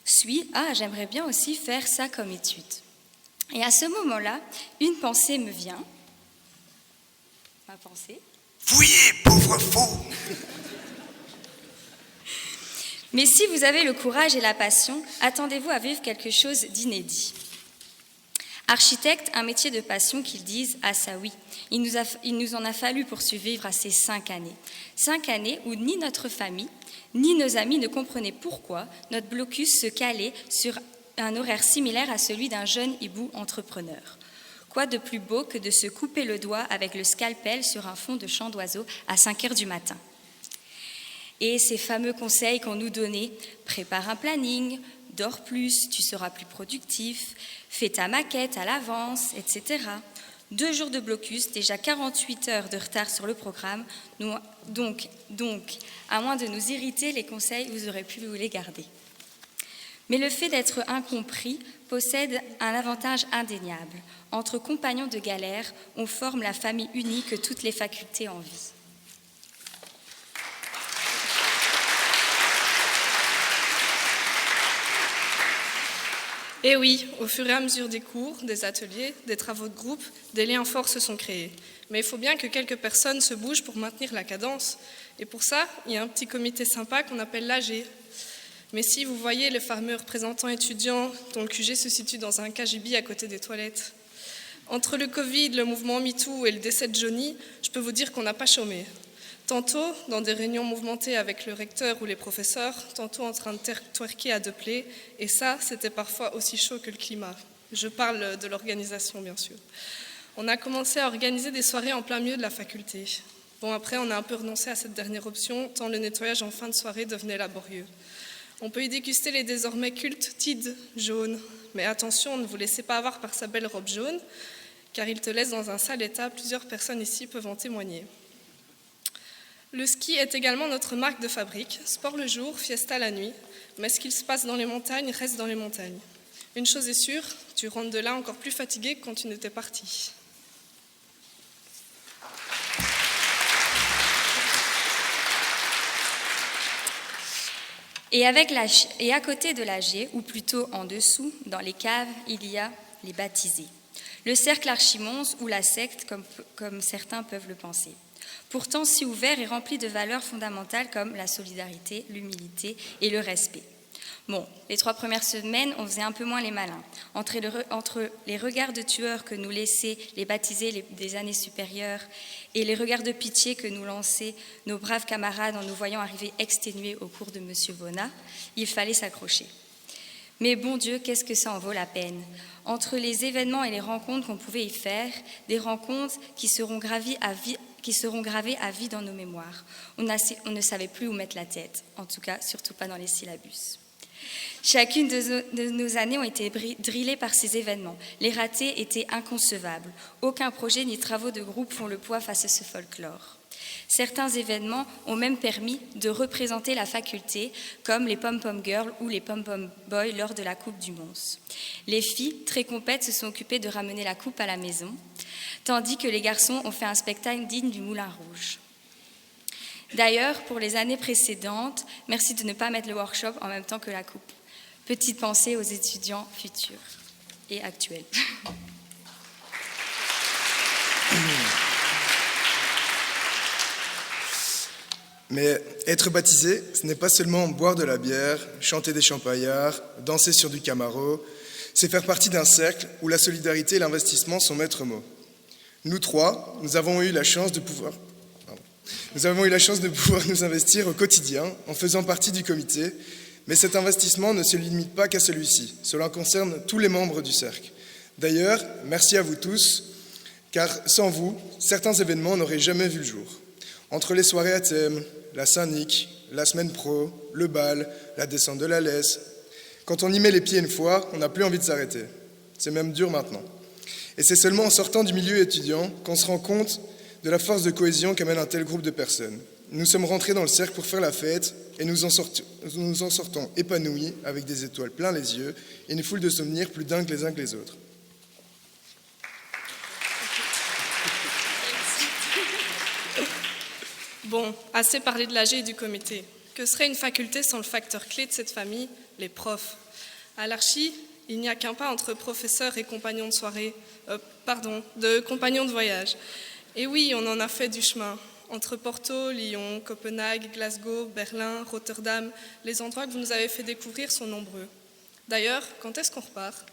suit « Ah, j'aimerais bien aussi faire ça comme étude ». Et à ce moment-là, une pensée me vient. Ma pensée. Fouillez, pauvre fou! Mais si vous avez le courage et la passion, attendez-vous à vivre quelque chose d'inédit. Architecte, un métier de passion qu'ils disent « Ah ça oui ». Il nous en a fallu pour survivre à ces 5 années. 5 années où ni notre famille, ni nos amis ne comprenaient pourquoi notre blocus se calait sur un horaire similaire à celui d'un jeune hibou entrepreneur. Quoi de plus beau que de se couper le doigt avec le scalpel sur un fond de chant d'oiseaux à 5 heures du matin. Et ces fameux conseils qu'on nous donnait, prépare un planning, dors plus, tu seras plus productif, fais ta maquette à l'avance, etc. 2 jours de blocus, déjà 48 heures de retard sur le programme, donc, à moins de nous irriter, les conseils, vous aurez pu vous les garder. Mais le fait d'être incompris possède un avantage indéniable. Entre compagnons de galère, on forme la famille unie que toutes les facultés envient. Et oui, au fur et à mesure des cours, des ateliers, des travaux de groupe, des liens forts se sont créés. Mais il faut bien que quelques personnes se bougent pour maintenir la cadence. Et pour ça, il y a un petit comité sympa qu'on appelle l'AG. Mais si vous voyez les fameux représentants étudiants dont le QG se situe dans un KGB à côté des toilettes. Entre le Covid, le mouvement MeToo et le décès de Johnny, je peux vous dire qu'on n'a pas chômé. Tantôt dans des réunions mouvementées avec le recteur ou les professeurs, tantôt en train de twerker à deux plaies, et ça, c'était parfois aussi chaud que le climat. Je parle de l'organisation, bien sûr. On a commencé à organiser des soirées en plein milieu de la faculté. Bon, après, on a un peu renoncé à cette dernière option, tant le nettoyage en fin de soirée devenait laborieux. On peut y déguster les désormais cultes Tid jaunes. Mais attention, ne vous laissez pas avoir par sa belle robe jaune, car il te laisse dans un sale état, plusieurs personnes ici peuvent en témoigner. Le ski est également notre marque de fabrique, sport le jour, fiesta la nuit, mais ce qu'il se passe dans les montagnes reste dans les montagnes. Une chose est sûre, tu rentres de là encore plus fatigué que quand tu n'étais parti. Et à côté de l'AG, ou plutôt en dessous, dans les caves, il y a les baptisés. Le cercle Archimons ou la secte, comme certains peuvent le penser. Pourtant si ouvert et rempli de valeurs fondamentales comme la solidarité, l'humilité et le respect. Bon, les 3 premières semaines, on faisait un peu moins les malins. Entre les regards de tueurs que nous laissaient les baptisés des années supérieures et les regards de pitié que nous lançaient nos braves camarades en nous voyant arriver exténués au cours de M. Vona, il fallait s'accrocher. Mais bon Dieu, qu'est-ce que ça en vaut la peine? Entre les événements et les rencontres qu'on pouvait y faire, des rencontres qui seront gravées à vie dans nos mémoires. On ne savait plus où mettre la tête, en tout cas, surtout pas dans les syllabus. Chacune de nos années ont été drillées par ces événements. Les ratés étaient inconcevables. Aucun projet ni travaux de groupe font le poids face à ce folklore. Certains événements ont même permis de représenter la faculté, comme les pom-pom girls ou les pom-pom boys lors de la Coupe du Mons. Les filles, très compètes, se sont occupées de ramener la coupe à la maison, tandis que les garçons ont fait un spectacle digne du Moulin Rouge. D'ailleurs, pour les années précédentes, merci de ne pas mettre le workshop en même temps que la coupe. Petite pensée aux étudiants futurs et actuels. Mais être baptisé, ce n'est pas seulement boire de la bière, chanter des champaillards, danser sur du Camaro, c'est faire partie d'un cercle où la solidarité et l'investissement sont maîtres mots. Nous 3, nous avons eu la chance de pouvoir nous investir au quotidien en faisant partie du comité, mais cet investissement ne se limite pas qu'à celui-ci. Cela concerne tous les membres du cercle. D'ailleurs, merci à vous tous, car sans vous, certains événements n'auraient jamais vu le jour. Entre les soirées à thème, la Saint-Nic, la semaine pro, le bal, la descente de la laisse, quand on y met les pieds une fois, on n'a plus envie de s'arrêter. C'est même dur maintenant. Et c'est seulement en sortant du milieu étudiant qu'on se rend compte de la force de cohésion qu'amène un tel groupe de personnes. Nous sommes rentrés dans le cercle pour faire la fête et nous en sortons épanouis avec des étoiles plein les yeux et une foule de souvenirs plus dingues les uns que les autres. Bon, assez parlé de l'AG et du comité. Que serait une faculté sans le facteur clé de cette famille, les profs? À l'Archi, il n'y a qu'un pas entre professeurs et compagnons de soirée, de compagnons de voyage. Et oui, on en a fait du chemin. Entre Porto, Lyon, Copenhague, Glasgow, Berlin, Rotterdam, les endroits que vous nous avez fait découvrir sont nombreux. D'ailleurs, quand est-ce qu'on repart?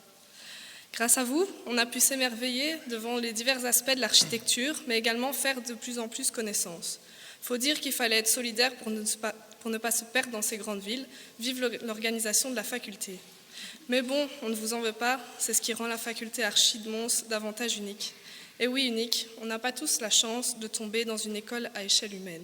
Grâce à vous, on a pu s'émerveiller devant les divers aspects de l'architecture, mais également faire de plus en plus connaissance. Il faut dire qu'il fallait être solidaire pour ne pas se perdre dans ces grandes villes, vivre l'organisation de la faculté. Mais bon, on ne vous en veut pas, c'est ce qui rend la faculté Archi de Mons davantage unique. Et oui, unique, on n'a pas tous la chance de tomber dans une école à échelle humaine,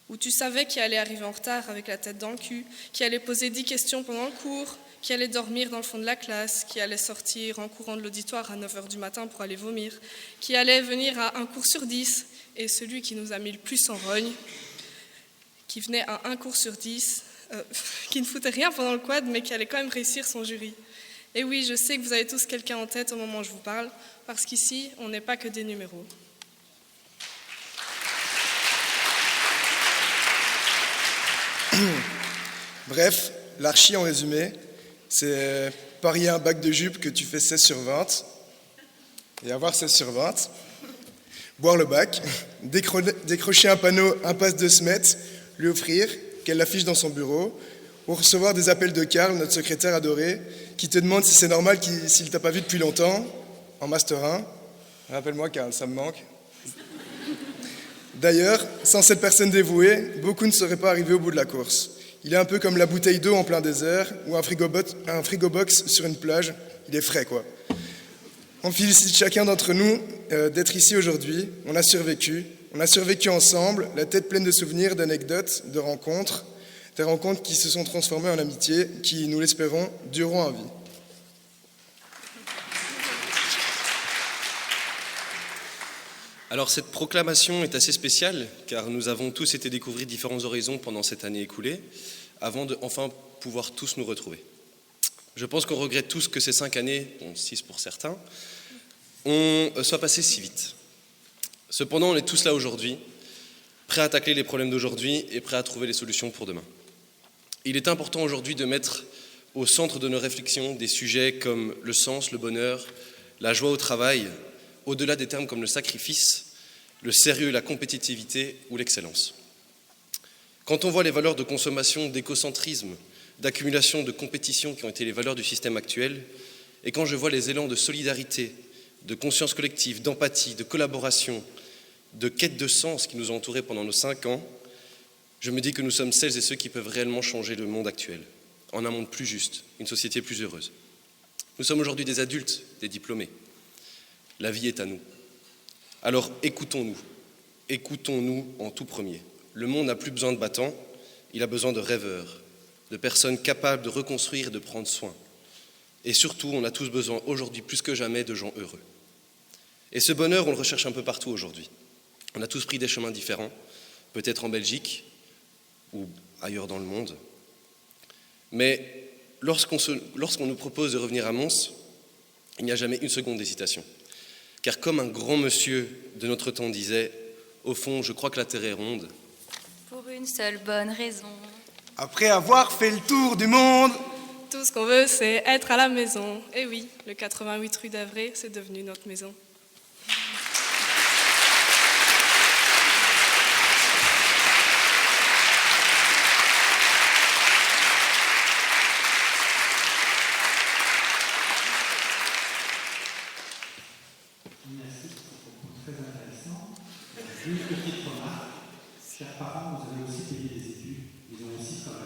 où tu savais qui allait arriver en retard avec la tête dans le cul, qui allait poser 10 questions pendant le cours, qui allait dormir dans le fond de la classe, qui allait sortir en courant de l'auditoire à 9h du matin pour aller vomir, qui allait venir à un cours sur 10, et celui qui nous a mis le plus en rogne, qui venait à un cours sur 10, qui ne foutait rien pendant le quad, mais qui allait quand même réussir son jury. Et oui, je sais que vous avez tous quelqu'un en tête au moment où je vous parle, parce qu'ici, on n'est pas que des numéros. Bref, l'Archi en résumé, c'est parier un bac de jupe que tu fais 16 sur 20 et avoir 16 sur 20, boire le bac, décrocher un panneau impasse de Smet, lui offrir, qu'elle l'affiche dans son bureau, ou recevoir des appels de Karl, notre secrétaire adoré, qui te demande si c'est normal s'il t'a pas vu depuis longtemps, en Master 1. Rappelle-moi Karl, ça me manque. D'ailleurs, sans cette personne dévouée, beaucoup ne seraient pas arrivés au bout de la course. Il est un peu comme la bouteille d'eau en plein désert ou un frigo-box sur une plage. Il est frais, quoi. On félicite chacun d'entre nous d'être ici aujourd'hui. On a survécu ensemble, la tête pleine de souvenirs, d'anecdotes, de rencontres. Des rencontres qui se sont transformées en amitié, qui, nous l'espérons, dureront à vie. Alors cette proclamation est assez spéciale, car nous avons tous été découvrir différents horizons pendant cette année écoulée, avant de enfin pouvoir tous nous retrouver. Je pense qu'on regrette tous que ces 5 années, bon 6 pour certains, soient passées si vite. Cependant, on est tous là aujourd'hui, prêts à tacler les problèmes d'aujourd'hui et prêts à trouver les solutions pour demain. Il est important aujourd'hui de mettre au centre de nos réflexions des sujets comme le sens, le bonheur, la joie au travail, au-delà des termes comme le sacrifice, le sérieux, la compétitivité ou l'excellence. Quand on voit les valeurs de consommation, d'écocentrisme, d'accumulation, de compétition qui ont été les valeurs du système actuel, et quand je vois les élans de solidarité, de conscience collective, d'empathie, de collaboration, de quête de sens qui nous ont entourés pendant nos 5 ans, je me dis que nous sommes celles et ceux qui peuvent réellement changer le monde actuel, en un monde plus juste, une société plus heureuse. Nous sommes aujourd'hui des adultes, des diplômés. La vie est à nous. Alors écoutons-nous en tout premier. Le monde n'a plus besoin de battants, il a besoin de rêveurs, de personnes capables de reconstruire et de prendre soin. Et surtout, on a tous besoin aujourd'hui plus que jamais de gens heureux. Et ce bonheur, on le recherche un peu partout aujourd'hui. On a tous pris des chemins différents, peut-être en Belgique ou ailleurs dans le monde. Mais lorsqu'on nous propose de revenir à Mons, il n'y a jamais une seconde d'hésitation. Car comme un grand monsieur de notre temps disait, au fond, je crois que la Terre est ronde. Pour une seule bonne raison. Après avoir fait le tour du monde, Tout ce qu'on veut, c'est être à la maison. Et oui, le 88 rue d'Avray, c'est devenu notre maison. Merci, très intéressant. Une petite remarque. Chers parents, vous avez aussi payé des études, ils ont aussi travaillé.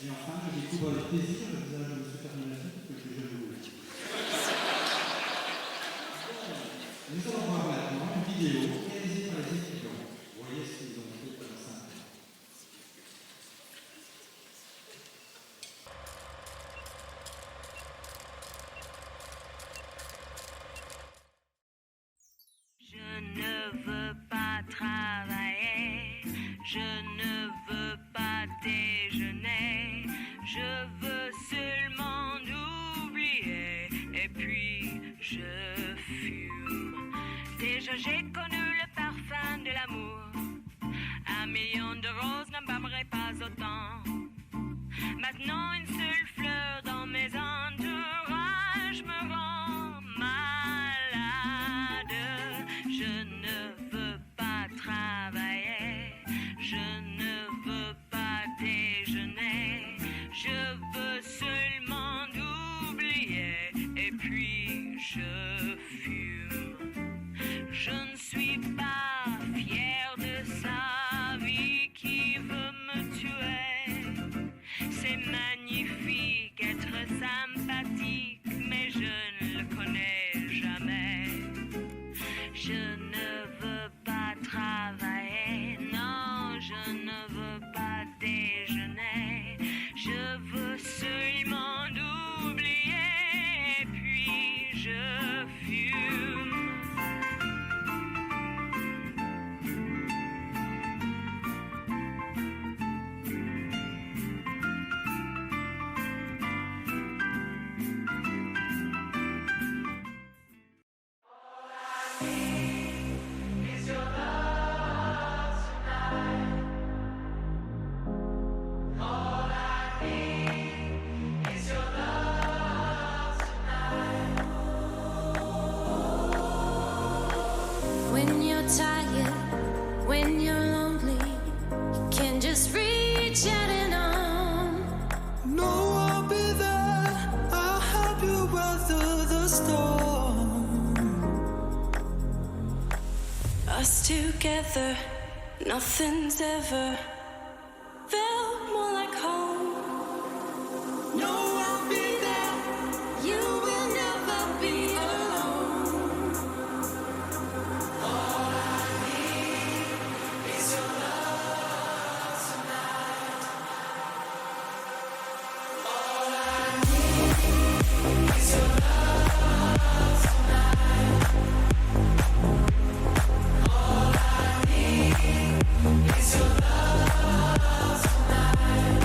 Et enfin, je découvre le plaisir le visage de M. Terminati que je vous le dis. Nous allons voir maintenant une vidéo réalisée par les étudiants. Vous voyez ce qu'ils ont fait pendant 5 ans. Je ne veux pas travailler, je ne veux pas déjeuner, je veux seulement oublier et puis je fume. Déjà j'ai connu le parfum de l'amour, 1 million de roses n'embâmerait pas autant. Maintenant une seule fleur dans mes entourages me rend malade. Je ne veux pas travailler, je ne veux pas déjeuner, je veux seulement oublier et puis je fume. Je ne suis pas fière de sa vie qui veut me tuer. C'est magnifique être sympathique, mais je ne le connais jamais. Je ne Us together, nothing's ever felt more like home. No, I'll be there. You will never be alone. All I need is your love tonight. All I need is your love tonight. All I need is your love tonight.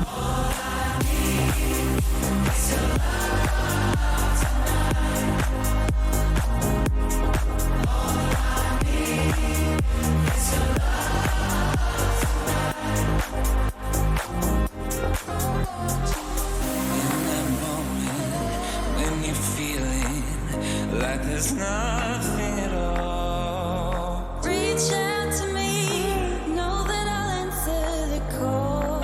All I need is your love tonight. All I need is your love tonight. In that moment when you're feeling like there's nothing at all, reach out to me, know that I'll answer the call.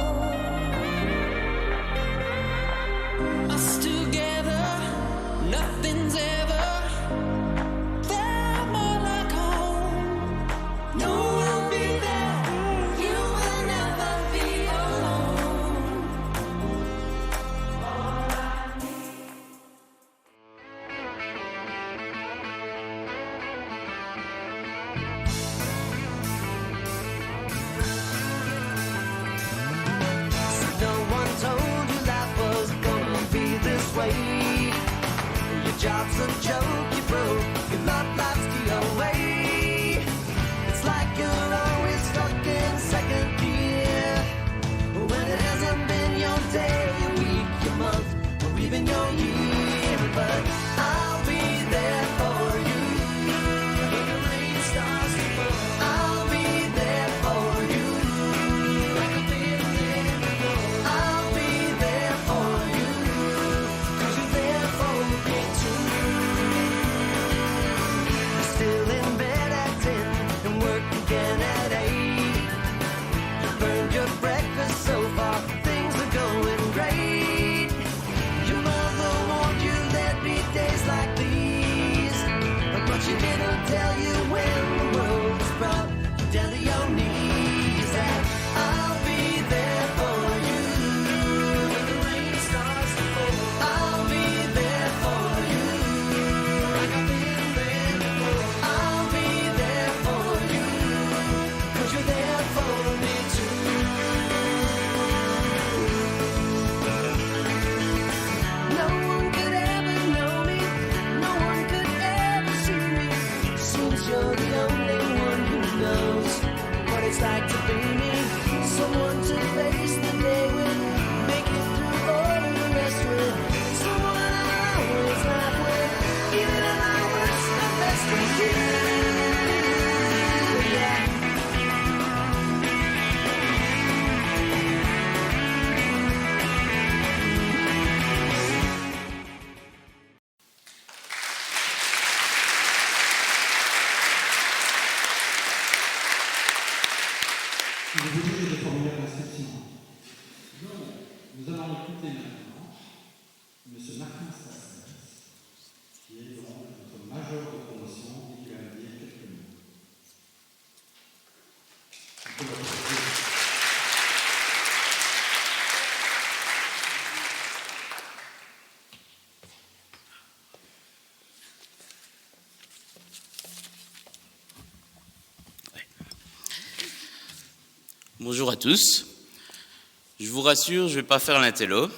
Us together, nothing's ever felt more like home. No, I'll be there. You will never be alone. No one told you life was gonna be this way. Your job's a joke, you broke. Your love life's the away. It's like you're always stuck in second gear when it hasn't been your day, your week, your month, or even your year. But I'll be there for you when the rain starts to fall. I'll be there for you like I've been there before. I'll be there for you 'cause you're there for me too. You're still in bed at 10 and work again at 8. You burned your breakfast so far, things are going great. Your mother warned you there'd be days like these, but she didn't tell you when the world was brought down to your knees. And I'll be there for you when the rain starts to fall. I'll be there for you like I've been there before. I'll be there for you 'cause you're there for me too. No one could ever know me, no one could ever see me. Seems you're the only one who knows what it's like to be me. Someone to face the day with, make it through all of the rest with. Someone I always laugh with, even at my worst, I'm best with you. Yeah. Je vous dis des formulaires d'inscription. Nous allons écouter maintenant M. Martin Stassens, qui est donc notre major de promotion et qui va nous dire quelques mots. Bonjour à tous. Je vous rassure, je ne vais pas faire l'intello.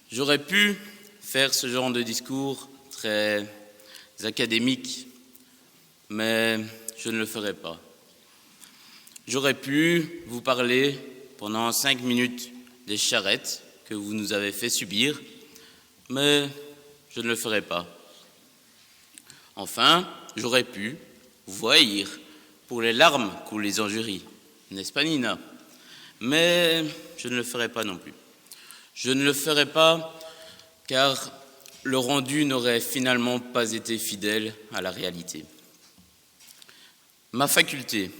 J'aurais pu faire ce genre de discours très académique, mais je ne le ferai pas. J'aurais pu vous parler pendant 5 minutes des charrettes que vous nous avez fait subir, mais je ne le ferai pas. Enfin, j'aurais pu vous voyer pour les larmes coulées en jury. N'est-ce pas, Nina? Mais je ne le ferai pas non plus. Je ne le ferai pas car le rendu n'aurait finalement pas été fidèle à la réalité. Ma faculté,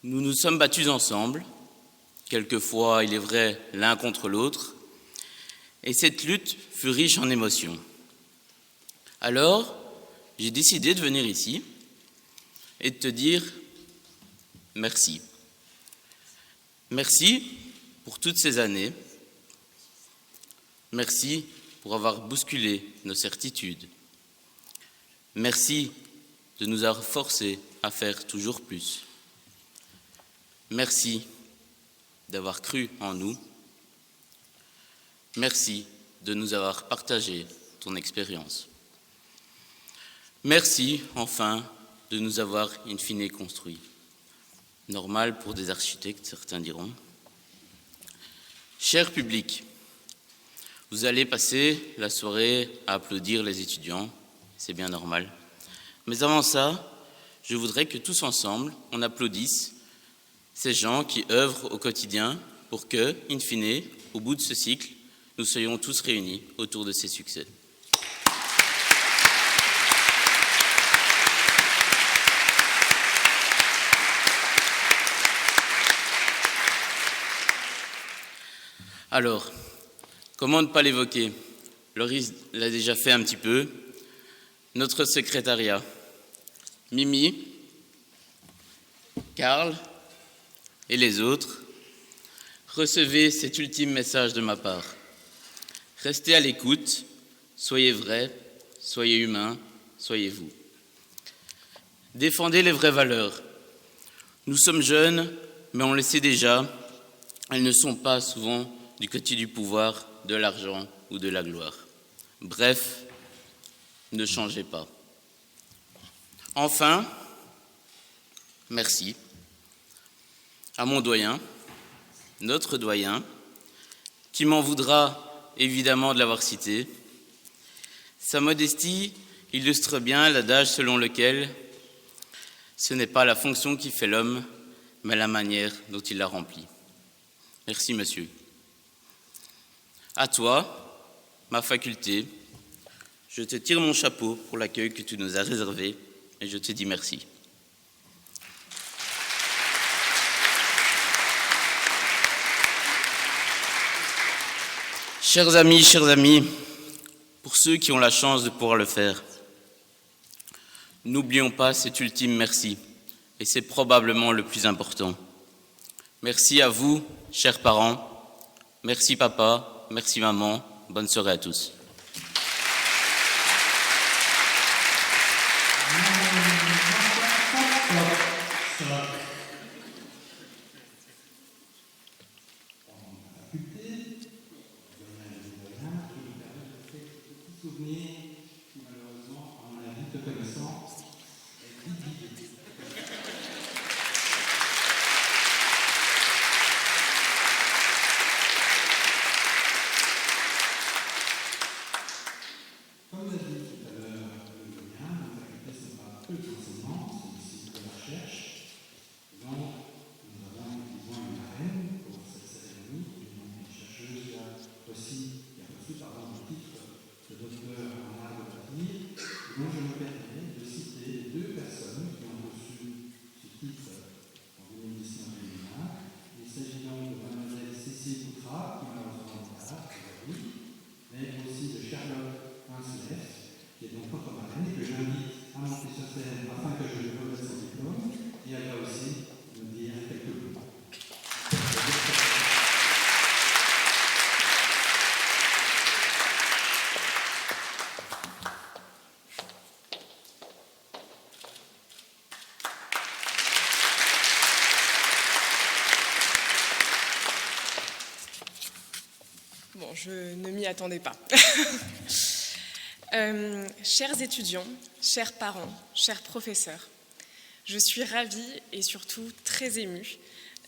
nous nous sommes battus ensemble, quelquefois, il est vrai, l'un contre l'autre, et cette lutte fut riche en émotions. Alors, j'ai décidé de venir ici et de te dire merci. Merci pour toutes ces années. Merci pour avoir bousculé nos certitudes. Merci de nous avoir forcés à faire toujours plus. Merci d'avoir cru en nous. Merci de nous avoir partagé ton expérience. Merci, enfin, de nous avoir in fine construit. Normal pour des architectes, certains diront. Cher public, vous allez passer la soirée à applaudir les étudiants, c'est bien normal. Mais avant ça, je voudrais que tous ensemble, on applaudisse ces gens qui œuvrent au quotidien pour que, in fine, au bout de ce cycle, nous soyons tous réunis autour de ces succès. Alors, comment ne pas l'évoquer? Loris l'a déjà fait un petit peu. Notre secrétariat, Mimi, Karl et les autres, recevez cet ultime message de ma part. Restez à l'écoute, soyez vrais, soyez humains, soyez vous. Défendez les vraies valeurs. Nous sommes jeunes, mais on le sait déjà, elles ne sont pas souvent du côté du pouvoir, de l'argent ou de la gloire. Bref, ne changez pas. Enfin, merci à mon doyen, notre doyen, qui m'en voudra évidemment de l'avoir cité. Sa modestie illustre bien l'adage selon lequel ce n'est pas la fonction qui fait l'homme, mais la manière dont il la remplit. Merci, monsieur. À toi, ma faculté, je te tire mon chapeau pour l'accueil que tu nous as réservé et je te dis merci. Chers amis, pour ceux qui ont la chance de pouvoir le faire, n'oublions pas cet ultime merci, et c'est probablement le plus important. Merci à vous, chers parents, merci papa, merci maman, bonne soirée à tous. Bon, je ne m'y attendais pas. Chers étudiants, chers parents, chers professeurs, je suis ravie et surtout très émue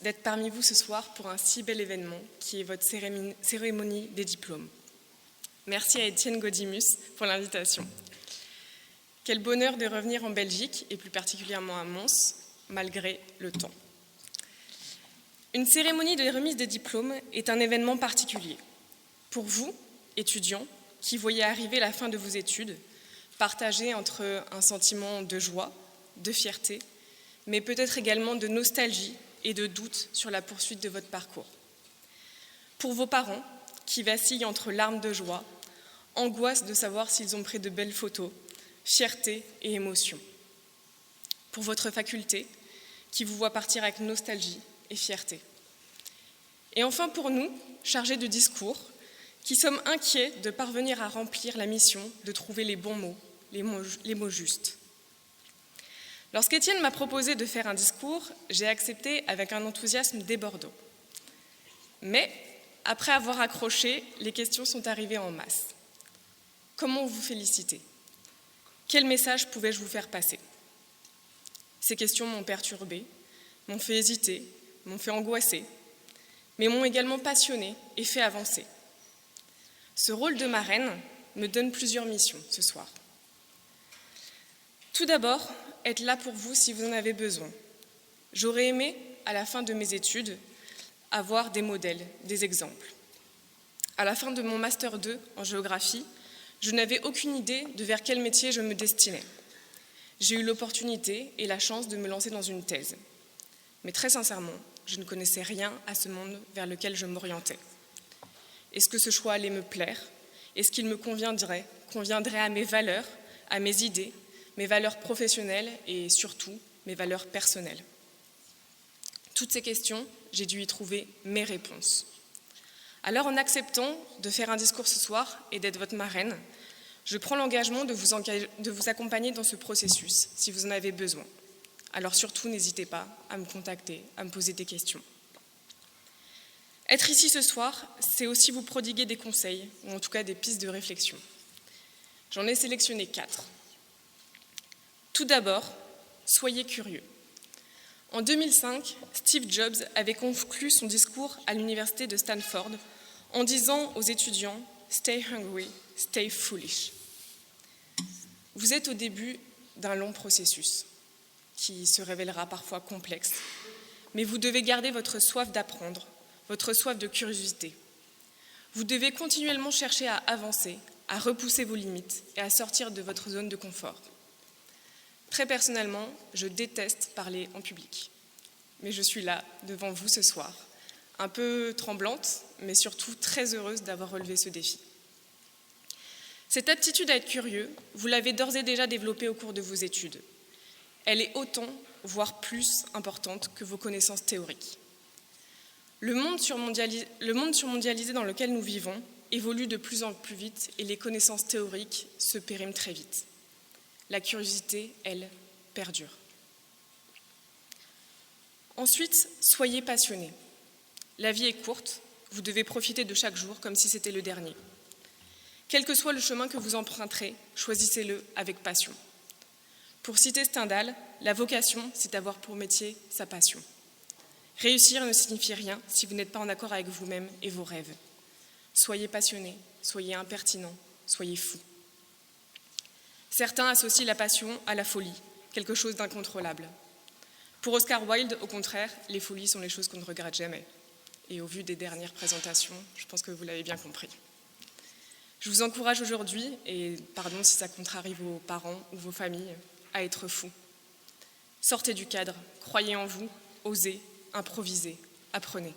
d'être parmi vous ce soir pour un si bel événement qui est votre cérémonie des diplômes. Merci à Étienne Gaudimus pour l'invitation. Quel bonheur de revenir en Belgique et plus particulièrement à Mons, malgré le temps. Une cérémonie de remise des diplômes est un événement particulier. Pour vous, étudiants, qui voyez arriver la fin de vos études, partagez entre un sentiment de joie, de fierté, mais peut-être également de nostalgie et de doute sur la poursuite de votre parcours. Pour vos parents, qui vacillent entre larmes de joie, angoisse de savoir s'ils ont pris de belles photos, fierté et émotion. Pour votre faculté, qui vous voit partir avec nostalgie et fierté. Et enfin pour nous, chargés de discours, qui sommes inquiets de parvenir à remplir la mission de trouver les bons mots, les mots justes. Lorsqu'Étienne m'a proposé de faire un discours, j'ai accepté avec un enthousiasme débordant. Mais, après avoir accroché, les questions sont arrivées en masse. Comment vous féliciter? Quel message pouvais-je vous faire passer? Ces questions m'ont perturbée, m'ont fait hésiter, m'ont fait angoisser, mais m'ont également passionnée et fait avancer. Ce rôle de marraine me donne plusieurs missions ce soir. Tout d'abord, être là pour vous si vous en avez besoin. J'aurais aimé, à la fin de mes études, avoir des modèles, des exemples. À la fin de mon Master 2 en géographie, je n'avais aucune idée de vers quel métier je me destinais. J'ai eu l'opportunité et la chance de me lancer dans une thèse. Mais très sincèrement, je ne connaissais rien à ce monde vers lequel je m'orientais. Est-ce que ce choix allait me plaire? Est-ce qu'il me conviendrait à mes valeurs, à mes idées, mes valeurs professionnelles et surtout mes valeurs personnelles? Toutes ces questions, j'ai dû y trouver mes réponses. Alors, en acceptant de faire un discours ce soir et d'être votre marraine, je prends l'engagement de vous accompagner dans ce processus, si vous en avez besoin. Alors surtout, n'hésitez pas à me contacter, à me poser des questions. Être ici ce soir, c'est aussi vous prodiguer des conseils, ou en tout cas des pistes de réflexion. J'en ai sélectionné 4. Tout d'abord, soyez curieux. En 2005, Steve Jobs avait conclu son discours à l'université de Stanford en disant aux étudiants « Stay hungry, stay foolish ». Vous êtes au début d'un long processus qui se révélera parfois complexe, mais vous devez garder votre soif d'apprendre, votre soif de curiosité. Vous devez continuellement chercher à avancer, à repousser vos limites et à sortir de votre zone de confort. Très personnellement, je déteste parler en public. Mais je suis là, devant vous ce soir, un peu tremblante, mais surtout très heureuse d'avoir relevé ce défi. Cette aptitude à être curieux, vous l'avez d'ores et déjà développée au cours de vos études. Elle est autant, voire plus, importante que vos connaissances théoriques. Le monde surmondialisé dans lequel nous vivons évolue de plus en plus vite et les connaissances théoriques se périment très vite. La curiosité, elle, perdure. Ensuite, soyez passionnés. La vie est courte, vous devez profiter de chaque jour comme si c'était le dernier. Quel que soit le chemin que vous emprunterez, choisissez-le avec passion. Pour citer Stendhal, la vocation, c'est d'avoir pour métier sa passion. Réussir ne signifie rien si vous n'êtes pas en accord avec vous-même et vos rêves. Soyez passionnés, soyez impertinents, soyez fous. Certains associent la passion à la folie, quelque chose d'incontrôlable. Pour Oscar Wilde, au contraire, les folies sont les choses qu'on ne regrette jamais. Et au vu des dernières présentations, je pense que vous l'avez bien compris. Je vous encourage aujourd'hui, et pardon si ça contrarie vos parents ou vos familles, à être fous. Sortez du cadre, croyez en vous, osez, improvisez, apprenez.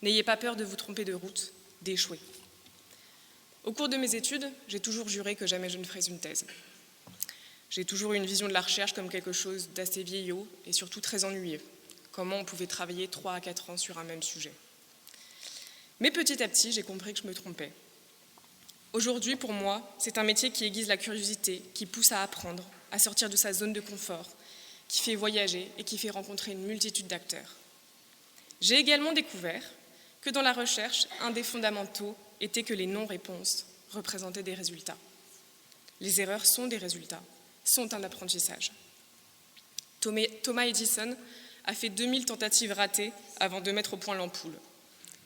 N'ayez pas peur de vous tromper de route, d'échouer. Au cours de mes études, j'ai toujours juré que jamais je ne ferais une thèse. J'ai toujours eu une vision de la recherche comme quelque chose d'assez vieillot et surtout très ennuyeux. Comment on pouvait travailler 3 à 4 ans sur un même sujet. Mais petit à petit, j'ai compris que je me trompais. Aujourd'hui, pour moi, c'est un métier qui aiguise la curiosité, qui pousse à apprendre, à sortir de sa zone de confort, qui fait voyager et qui fait rencontrer une multitude d'acteurs. J'ai également découvert que dans la recherche, un des fondamentaux était que les non-réponses représentaient des résultats. Les erreurs sont des résultats, sont un apprentissage. Thomas Edison a fait 2000 tentatives ratées avant de mettre au point l'ampoule.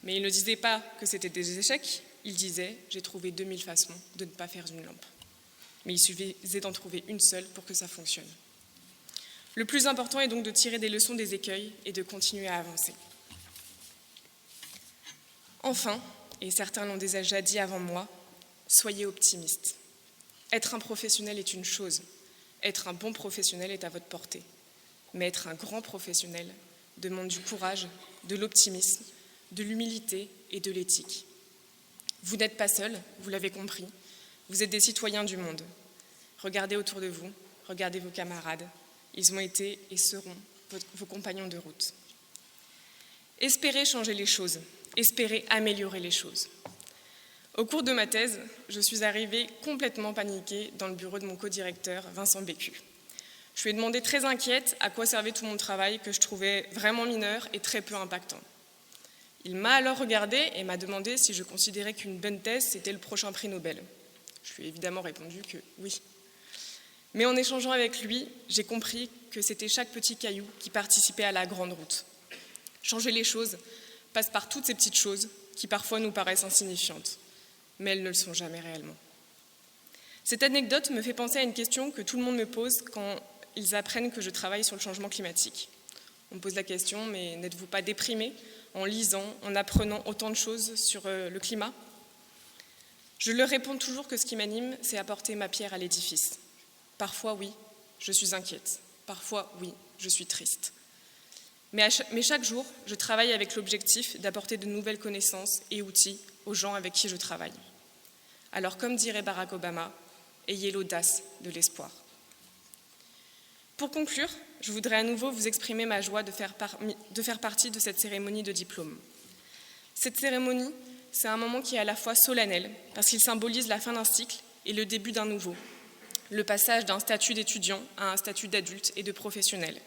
Mais il ne disait pas que c'était des échecs, il disait « j'ai trouvé 2000 façons de ne pas faire une lampe ». Mais il suffisait d'en trouver une seule pour que ça fonctionne. Le plus important est donc de tirer des leçons des écueils et de continuer à avancer. Enfin, et certains l'ont déjà dit avant moi, soyez optimistes. Être un professionnel est une chose, être un bon professionnel est à votre portée. Mais être un grand professionnel demande du courage, de l'optimisme, de l'humilité et de l'éthique. Vous n'êtes pas seuls, vous l'avez compris, vous êtes des citoyens du monde. Regardez autour de vous, regardez vos camarades. Ils ont été et seront vos compagnons de route. Espérez changer les choses, espérez améliorer les choses. Au cours de ma thèse, je suis arrivée complètement paniquée dans le bureau de mon co-directeur, Vincent Bécu. Je lui ai demandé très inquiète à quoi servait tout mon travail que je trouvais vraiment mineur et très peu impactant. Il m'a alors regardée et m'a demandé si je considérais qu'une bonne thèse, c'était le prochain prix Nobel. Je lui ai évidemment répondu que oui. Mais en échangeant avec lui, j'ai compris que c'était chaque petit caillou qui participait à la grande route. Changer les choses passe par toutes ces petites choses qui parfois nous paraissent insignifiantes, mais elles ne le sont jamais réellement. Cette anecdote me fait penser à une question que tout le monde me pose quand ils apprennent que je travaille sur le changement climatique. On me pose la question, mais n'êtes-vous pas déprimé en lisant, en apprenant autant de choses sur le climat ? Je leur réponds toujours que ce qui m'anime, c'est apporter ma pierre à l'édifice. Parfois, oui, je suis inquiète. Parfois, oui, je suis triste. Mais chaque jour, je travaille avec l'objectif d'apporter de nouvelles connaissances et outils aux gens avec qui je travaille. Alors, comme dirait Barack Obama, ayez l'audace de l'espoir. Pour conclure, je voudrais à nouveau vous exprimer ma joie de faire partie de cette cérémonie de diplôme. Cette cérémonie, c'est un moment qui est à la fois solennel, parce qu'il symbolise la fin d'un cycle et le début d'un nouveau, le passage d'un statut d'étudiant à un statut d'adulte et de professionnel.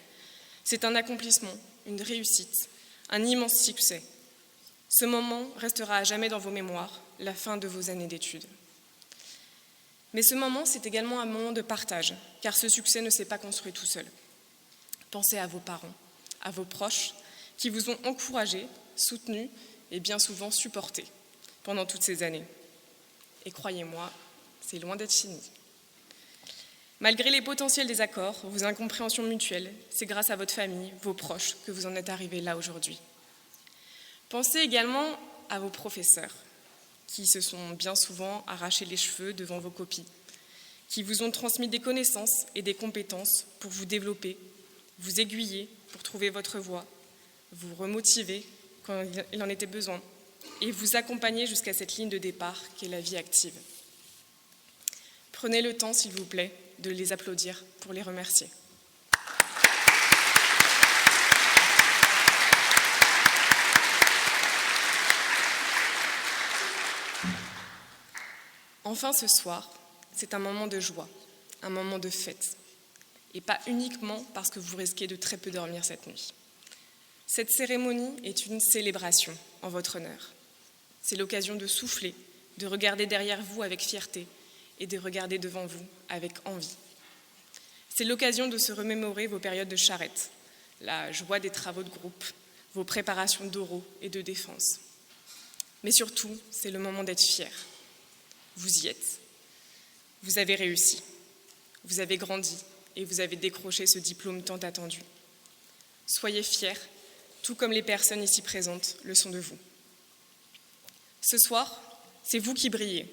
C'est un accomplissement, une réussite, un immense succès. Ce moment restera à jamais dans vos mémoires, la fin de vos années d'études. Mais ce moment, c'est également un moment de partage, car ce succès ne s'est pas construit tout seul. Pensez à vos parents, à vos proches, qui vous ont encouragé, soutenu et bien souvent supporté pendant toutes ces années. Et croyez-moi, c'est loin d'être fini. Malgré les potentiels désaccords, vos incompréhensions mutuelles, c'est grâce à votre famille, vos proches, que vous en êtes arrivés là aujourd'hui. Pensez également à vos professeurs, qui se sont bien souvent arrachés les cheveux devant vos copies, qui vous ont transmis des connaissances et des compétences pour vous développer, vous aiguiller pour trouver votre voie, vous remotiver quand il en était besoin, et vous accompagner jusqu'à cette ligne de départ qu'est la vie active. Prenez le temps, s'il vous plaît, de les applaudir pour les remercier. Enfin, ce soir, c'est un moment de joie, un moment de fête, et pas uniquement parce que vous risquez de très peu dormir cette nuit. Cette cérémonie est une célébration en votre honneur. C'est l'occasion de souffler, de regarder derrière vous avec fierté et de regarder devant vous avec envie. C'est l'occasion de se remémorer vos périodes de charrette, la joie des travaux de groupe, vos préparations d'oraux et de défense. Mais surtout, c'est le moment d'être fier. Vous y êtes. Vous avez réussi. Vous avez grandi et vous avez décroché ce diplôme tant attendu. Soyez fiers, tout comme les personnes ici présentes le sont de vous. Ce soir, c'est vous qui brillez,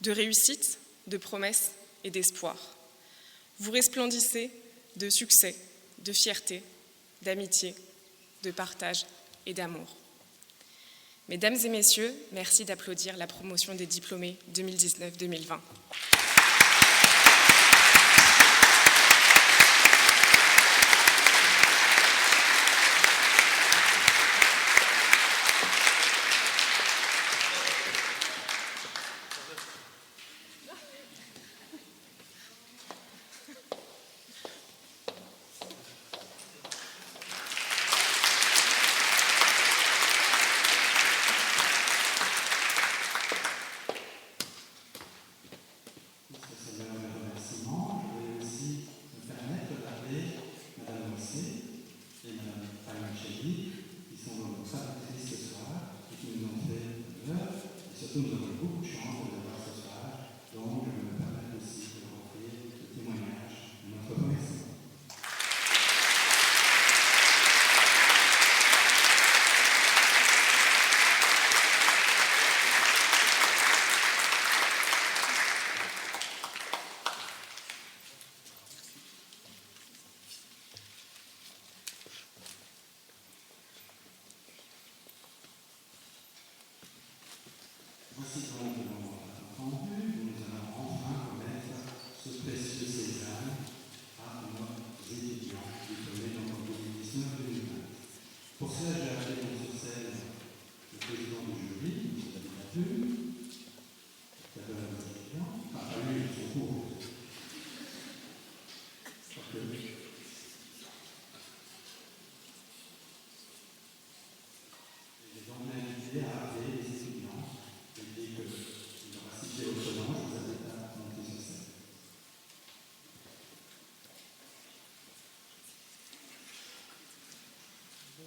de réussite, de promesses et d'espoir. Vous resplendissez de succès, de fierté, d'amitié, de partage et d'amour. Mesdames et messieurs, merci d'applaudir la promotion des diplômés 2019-2020.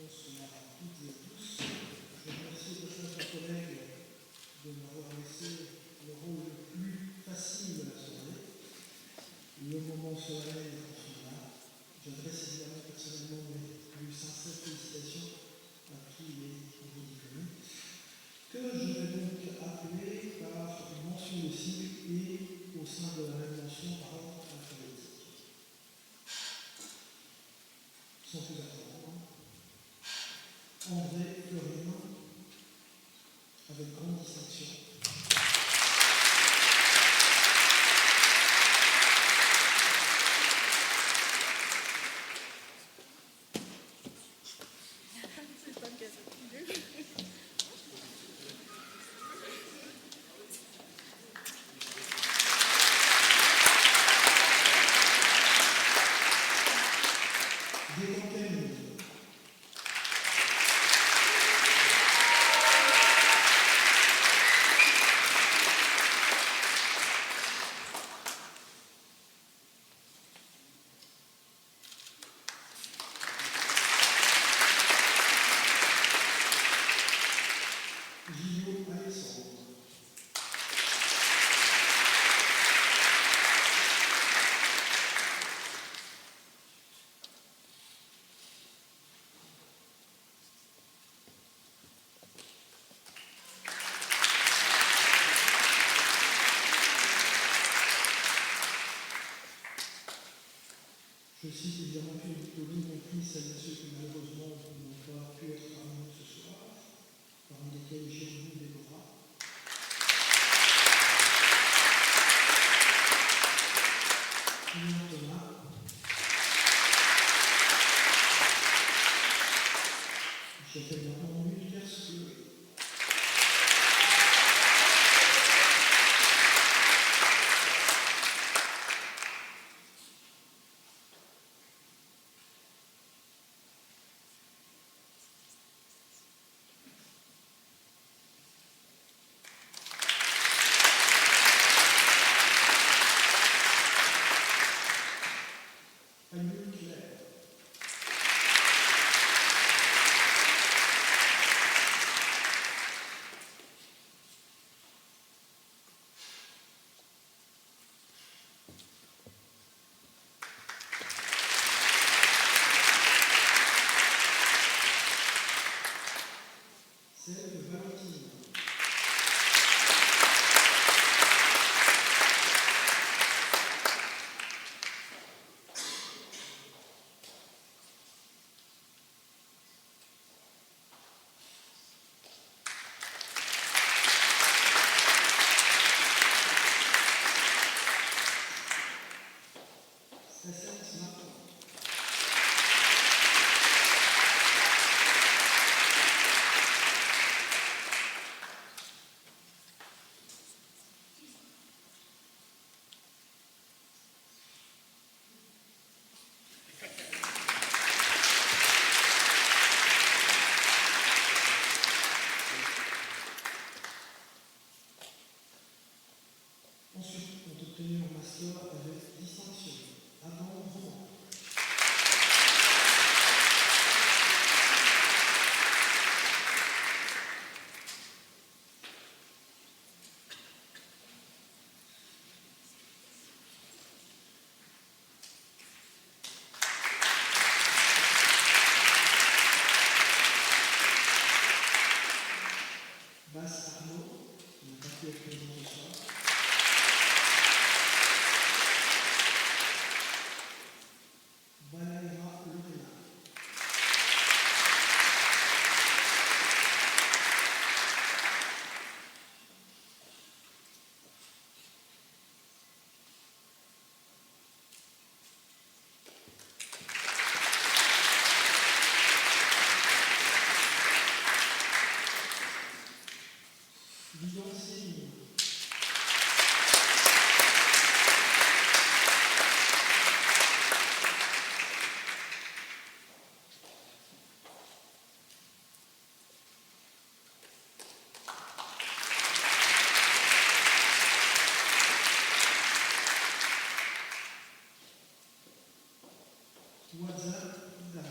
Bonsoir à toutes et à tous. Je remercie au passage mes collègues de m'avoir laissé le rôle le plus facile de la soirée, le moment solennel et final. J'adresse évidemment personnellement mes plus sincères félicitations à tous les nouveaux diplômés, que je vais donc appeler par une mention de cycle et au sein de la même mention par ordre alphabétique. Sans plus attendre, André Florien, avec grande distinction. Je cite évidemment tous les diplômés, y compris celles et ceux qui malheureusement n'ont pas pu être parmi nous ce soir, parmi lesquels Jérémy Déborah. Julien Thomas. J'appelle maintenant Mulder Scurie. Ensuite, ont obtenu un master avec distinction. Adam Roman. Basse Arnaud, qui n'a pas pu être présent ce soir. Valéra Lorena. Guillaume Céline. WhatsApp Isaac.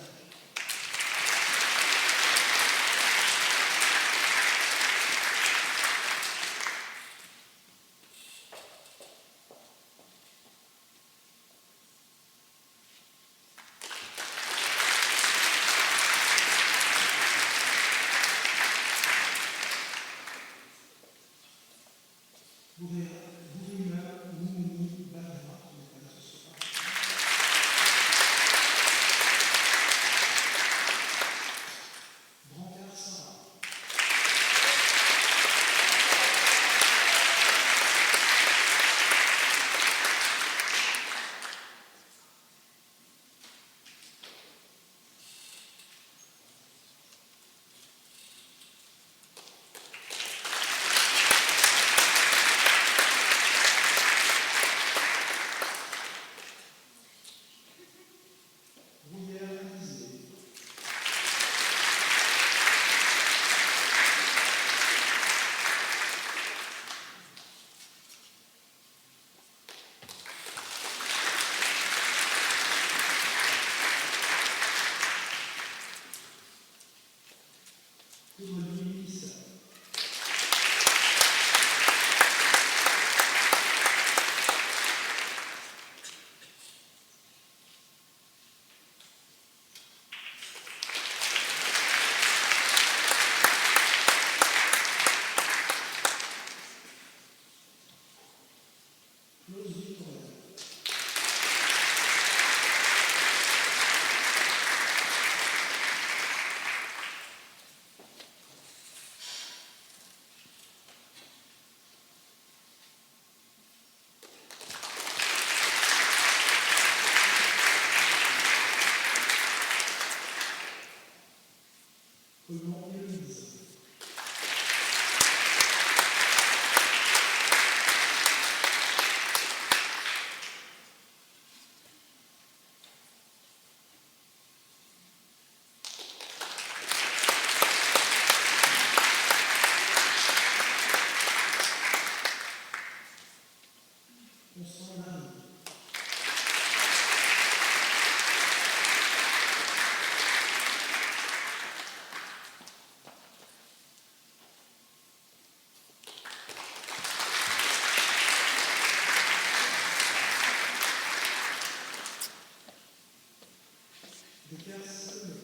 déclare Salomé.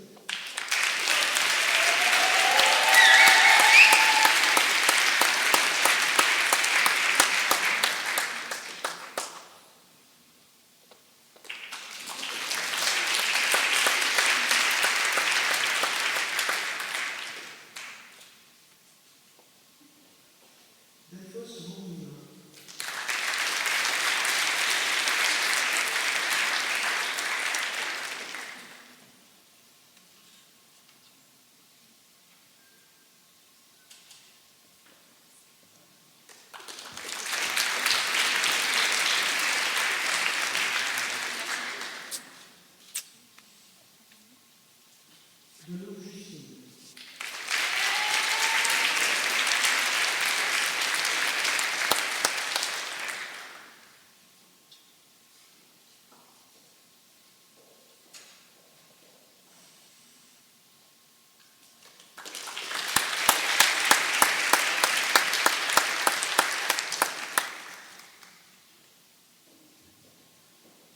Delphos Mourmina. Delot Justine.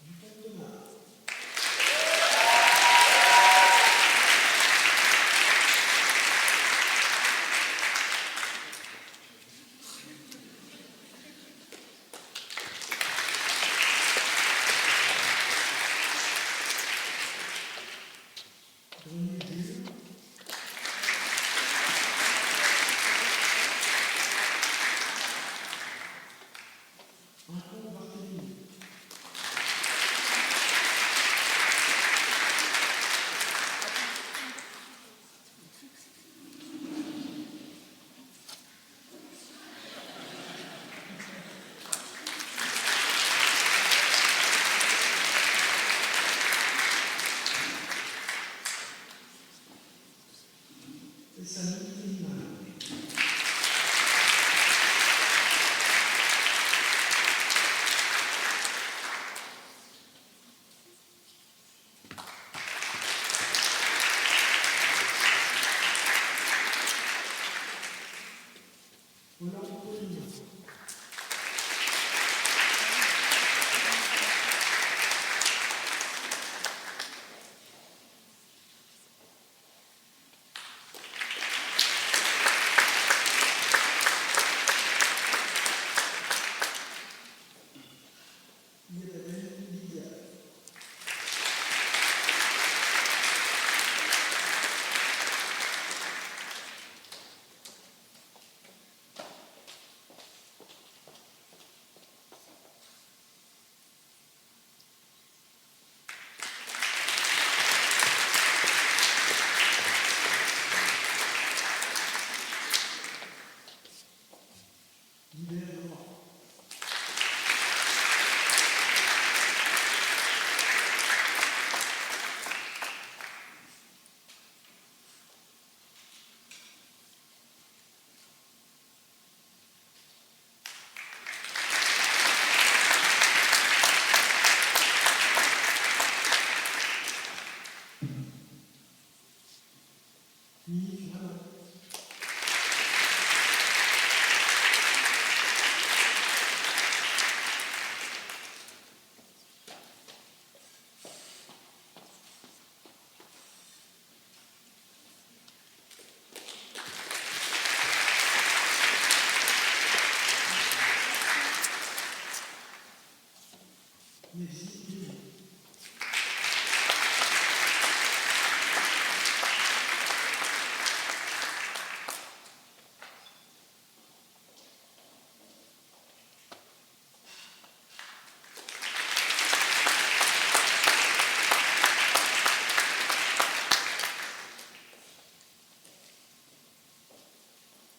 Dupont de Mar. Grenier Jules. Incombe Barthélemy. Essamy Elimane. Roland Polignan. Isabelle Lydia. Hubert Laurent. Yves Vraiment. Merci.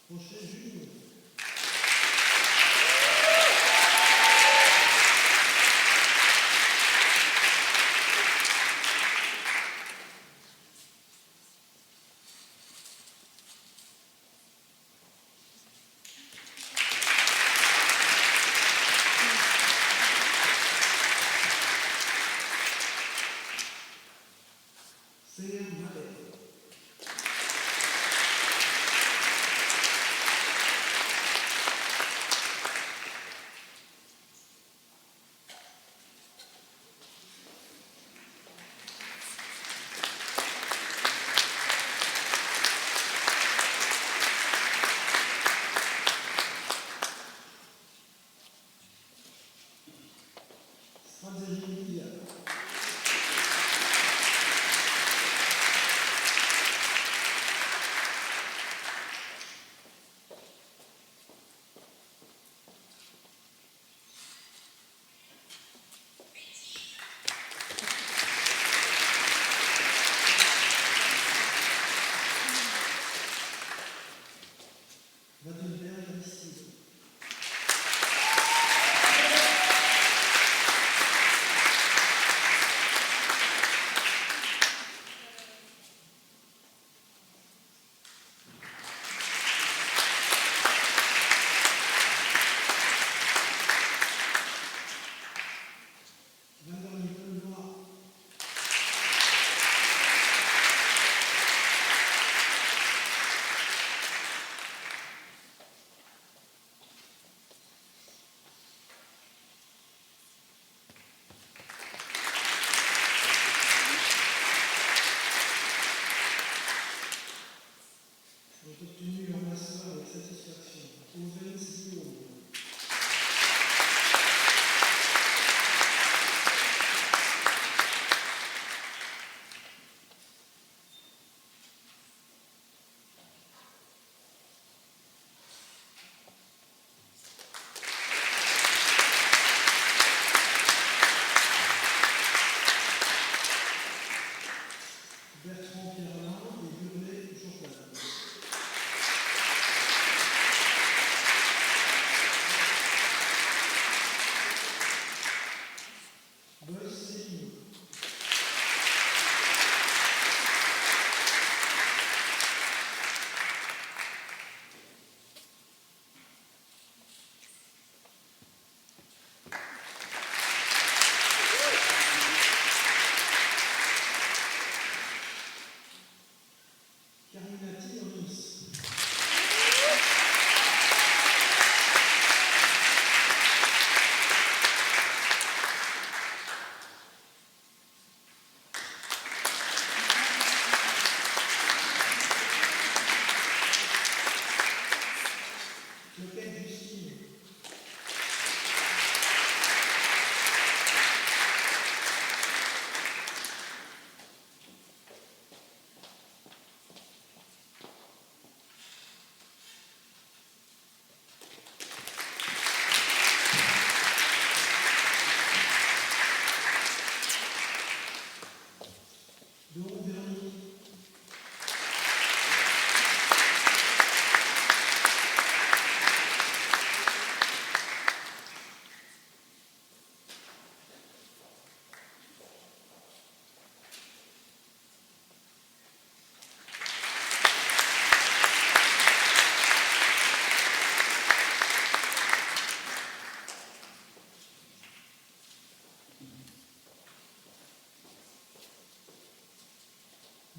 Rochelle Juliot. Serre Marais.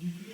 du